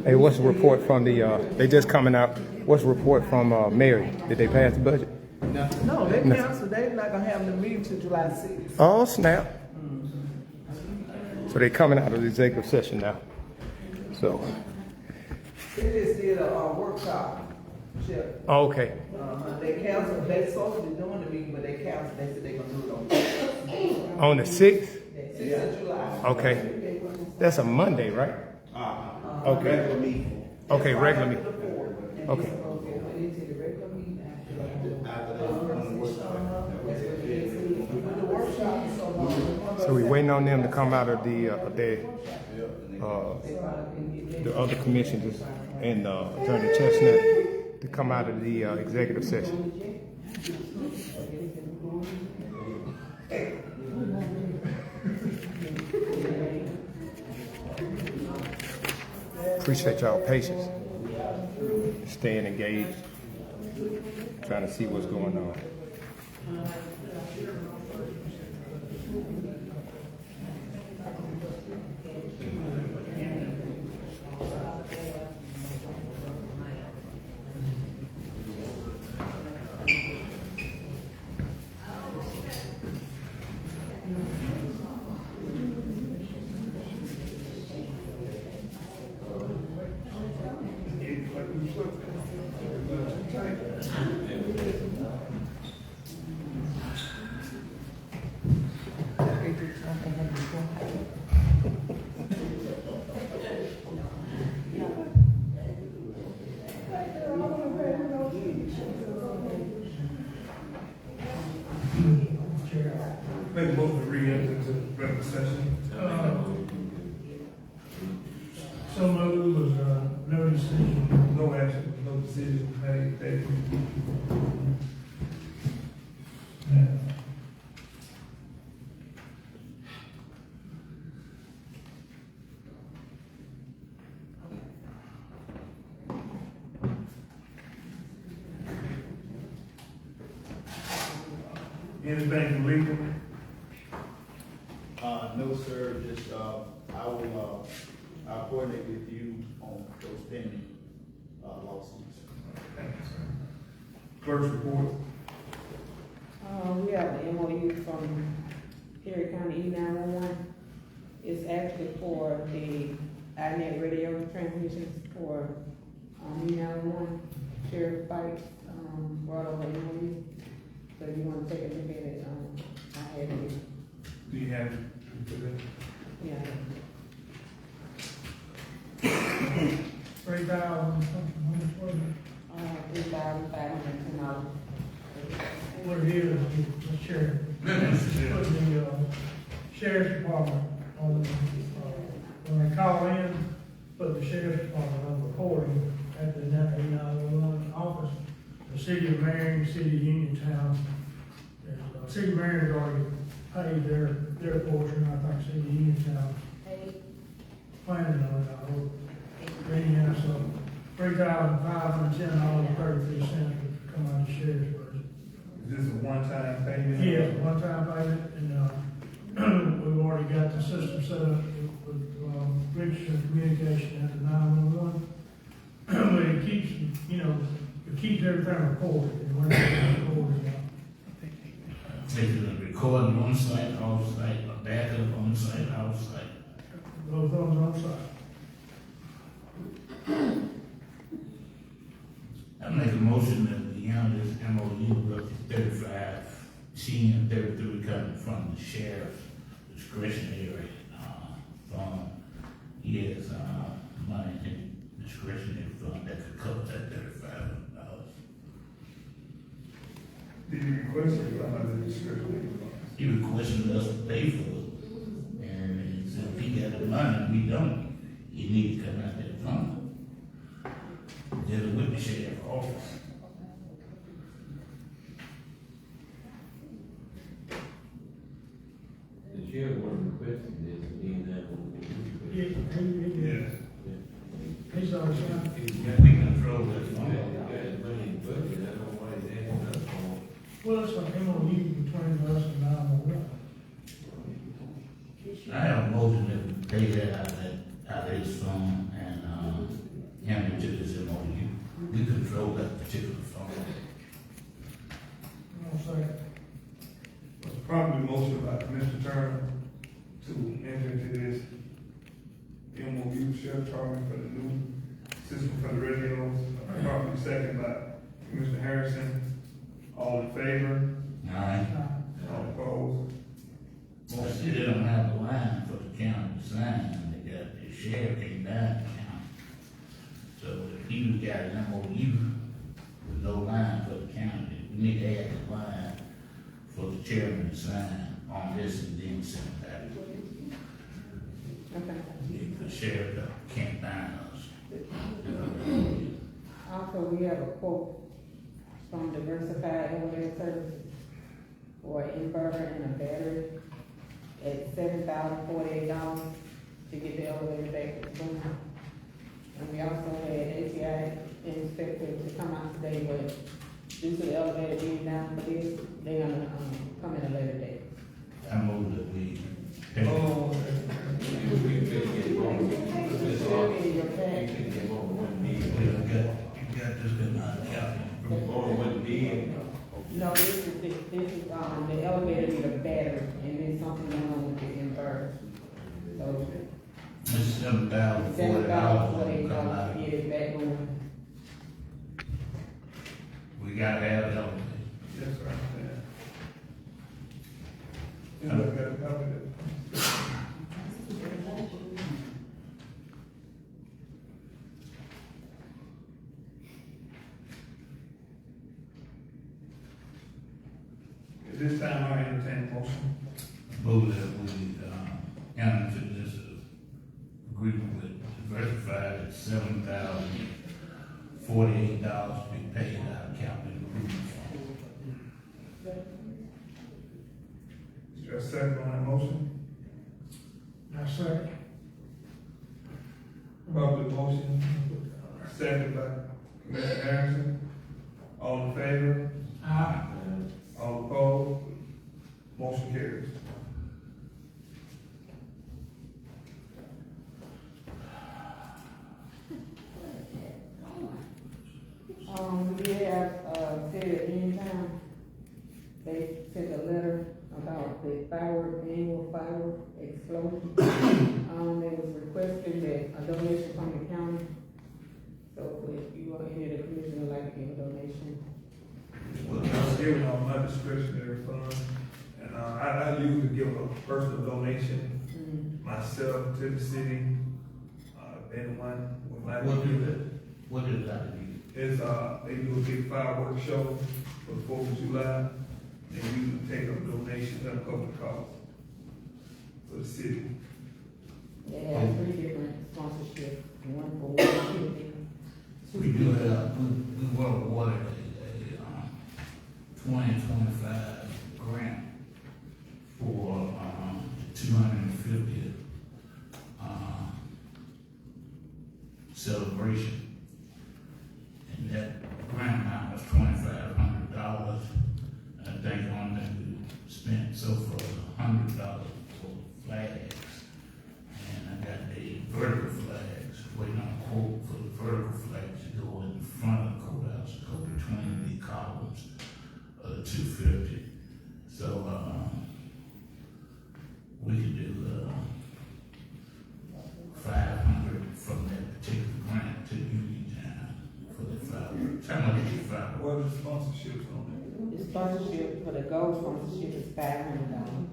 Hey, what's the report from the, they just coming out, what's the report from Mary? Did they pass the budget? No, they canceled. They're not gonna have the meeting till July 6th. Oh, snap. So they're coming out of the executive session now. So. They just did a workshop. Chip. Oh, okay. They canceled. They supposed to be doing the meeting, but they canceled. They said they're gonna do it On the 6th? 6th of July. Okay. That's a Monday, right? Okay. Okay, regular meeting. Okay. So we're waiting on them to come out of the other commissioners and Attorney Chestnut to come out of the executive session. Appreciate y'all patience, staying engaged, trying to see what's going on. Make a motion to re-enter into regular session. So moved was no decision. No action, no decision. city will pay. Anything legal? No, sir, just, I'll coordinate with you on those pending, lawsuits. Thank you, sir. Clerk's report. We have the MOU from Perry County E911. It's actually for the iNet radio transmissions for, E911. Sheriff Fikes, brought over the MOU. So if you wanna take a look at it, I had it, Do you have it? yeah. 3,000, something, how much was it? $3,510. What it is, the sheriff, put the sheriff's department on, when they call in, put the sheriff's department on recording at the 911 office. The city of Marion, city of Uniontown, and, city of Marion's already paid their portion, I think city of Uniontown planning on it, I hope. Anyhow, so $3,510.33 would come out of the sheriff's budget. Is this a one-time payment? Yeah, one-time payment, and, we've already got the system set up with registered communication at the 911. But it keeps, it keeps everything recorded, and when it's recorded, They do a recording on site, off site, a backup on site, off site. both of them on site. I make a motion that the this MOU up to 35, 33 coming from the sheriff's discretionary, fund. He has, money in discretionary fund that could cover that $3,500. Did you request it from the description? He requested us to pay for it, and he said if he got the money, we don't, he need to come out that fund. There's a witness sheriff's office. The chair was requesting this, need that one. Yes. He's already signed. We control that fund. Got his money in the budget, I don't know why he's asking us for. Well, it's an MOU between us and 911. I have a motion that we pay that out of his fund and, hand it to this MOU. We control that particular fund. I'll say, Was probably motion by Mr. Turner to enter into this MOU sheriff department for the new system for the radios. Probably second by Mr. Harrison. All in favor? Alright? All opposed? Well, see, they don't have a line for the county to sign, they got, the sheriff came down the county. So if you got an MOU with no line for the county, we need to add a line for the chairman to sign on this and then send it back. Okay. The sheriff can't bind us. Also, we have a quote from Diversified Elevator Services for an inverter and a battery at $7,048 to get the elevator back to boom. And we also had ATI inspector to come out today, but due to the elevator being down for this, they're gonna, come in a later date. I move that we pay. We could get more. This Still in your we pack. could get more than one You meeting. got this good amount of capital. More than one meeting. No, this is, the elevator need a battery, and there's something going on with the inverter. So, This $7,040 $7,048 come out. to get it back on. We gotta have it on. Yes, sir. You look at it, cover it. At this time, I entertain a motion. Move that we, enter into this agreement with Diversified at $7,048 dollars to be paid out of capital improvement fund. Is there a second on that motion? I say, Probably motion, second by Commissioner Harrison. All in favor? aye. All opposed? Motion carries. We have, said at any time, they sent a letter about the annual firework explosion. They was requesting that a donation from the county. So if you are any of the commission would like to give a donation. Well, I was giving on my discretionary fund, and I usually give a personal donation myself to the city. Anyone would like to do it. What is that? Is, they do a big fireworks show for the 4th of July. They usually take up donations and cover the cost for the city. They have 3 different sponsorships, one for 150. We do have, we were awarded a 2025 grant for, 250th, celebration. And that grant amount was $2,500. I think on that we spent so far $100 for flags. And I got the vertical flags, waiting on a quote for the vertical flags to go in front of the courthouse, go between the columns of the 250. So, we could do, 500 from that particular grant to Uniontown for the fireworks. How much is the fireworks? What are the sponsorships on The sponsorship for the gold sponsorship is $500.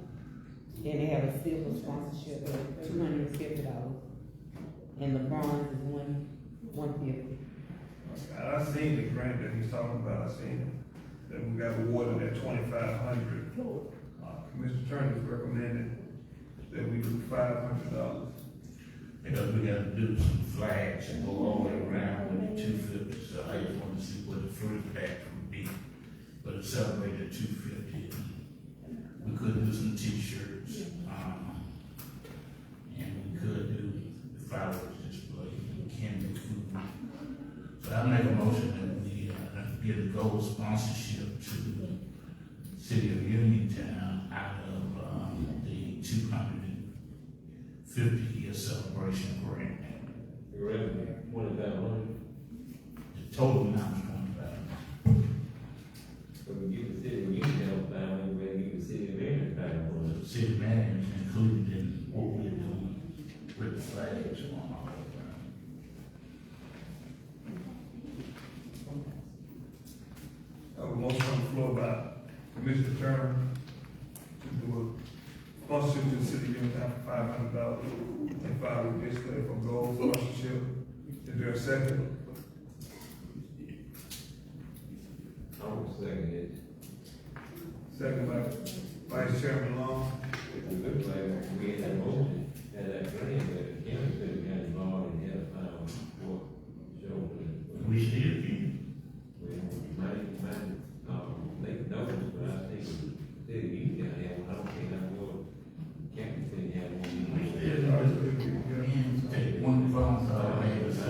Then they have a silver sponsorship of $250. And the bronze is $150. that? I seen the grant that he's talking about, I seen it, that we got awarded at 2,500. Commissioner Turner's recommended that we do $500. Because we gotta do some flags and go all the way around with the 250, so I just wanted to see what the first batch would be. But it celebrated 250. We could do some t-shirts, and we could do the fireworks display, and canned food. So I make a motion that we, give a gold sponsorship to the city of Uniontown out of, the 250-year celebration grant. The revenue, $2,500. The total amount is $25. So we give the city of Uniontown $500, we give the city of Marion $500. The city manager is included in what we're doing with the flags on all of them. I have a motion on the floor by Commissioner Turner to do a sponsorship to the city of Uniontown for $500 and fireworks display for gold sponsorship. Is there a second? I would second it. Second by Vice Chairman Long. It looks like we had that motion, had that grant, that the county could have got involved and had a final report showing. We still can. We might, make notice, but I think the city of Uniontown had one, I don't think I know, county city had one. We still can. Take one phone call, maybe, so.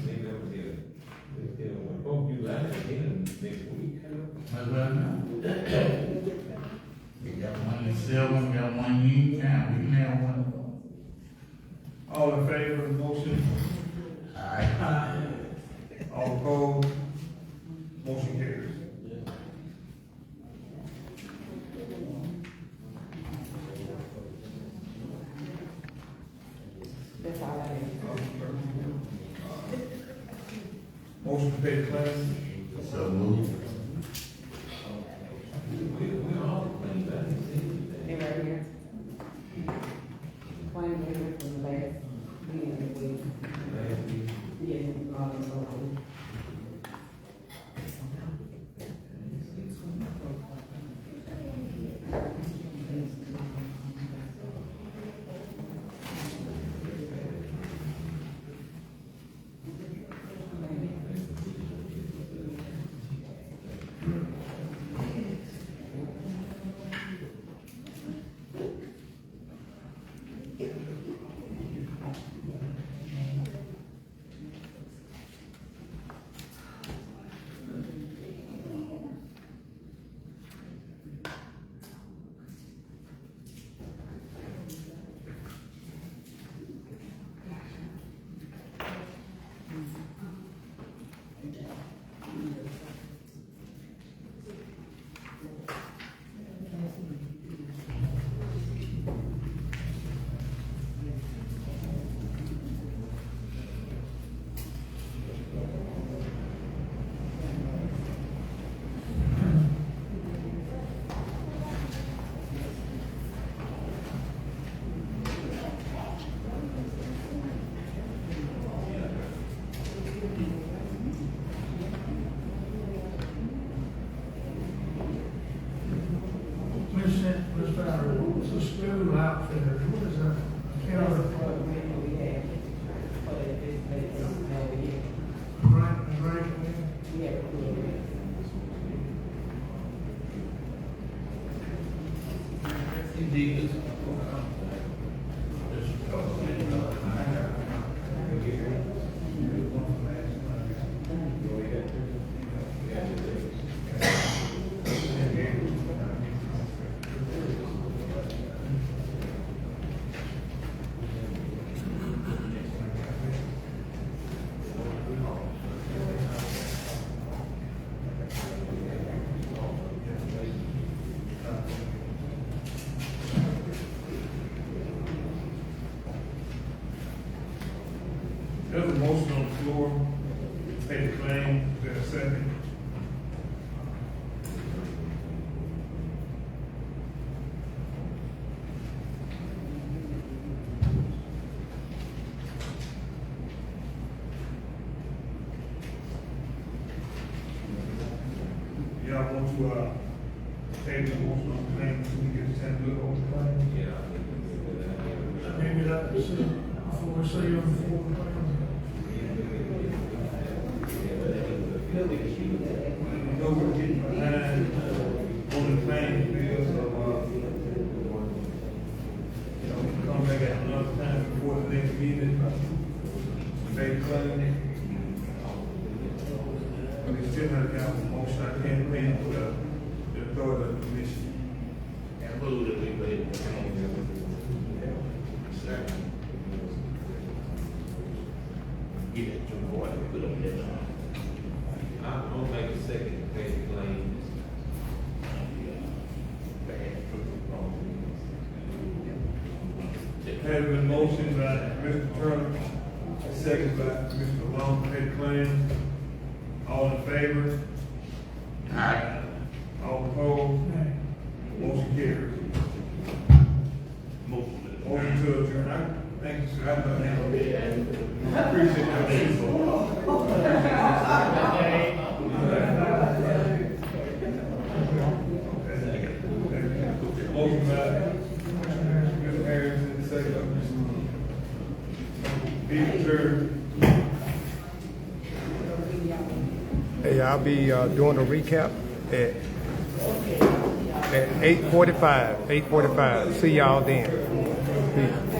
Maybe that was it. When folk you like, again, next week. That's right now. We got one in Selma, we got one in Uniontown, we can have one. All in favor of the motion? Aye. All opposed? Motion carries. That's all I have. Motion to pay the claims? So move. We all claim that, They right here. Claim payment from the last meeting of the week. Yeah, the school outfitter? What is that? Counter, rank, There's a motion on the floor, pay the claim, there's a second. Y'all want to, pay the motion on the claim, so we get a chance to look over the claim? maybe that's before we see them before the plan. You know, we're getting behind on the claim bills, so, you know, come back at another time before the next meeting, pay the claim. But it's still not got a motion, I can't pay the authority of the commission. And move that we pay the claim. Give it to the board, put them there. I'm gonna make a second to pay the claims. Had been motion by Mr. Turner, second by Mr. Long, pay the claim. All in favor? Aye. All opposed? Motion carries. Motion to adjourn. Thank you, sir. I appreciate that. Motion by Mr. Harrison, second by Mr. Be adjourned. Hey, I'll be doing a recap at 8:45. See y'all then. Peace.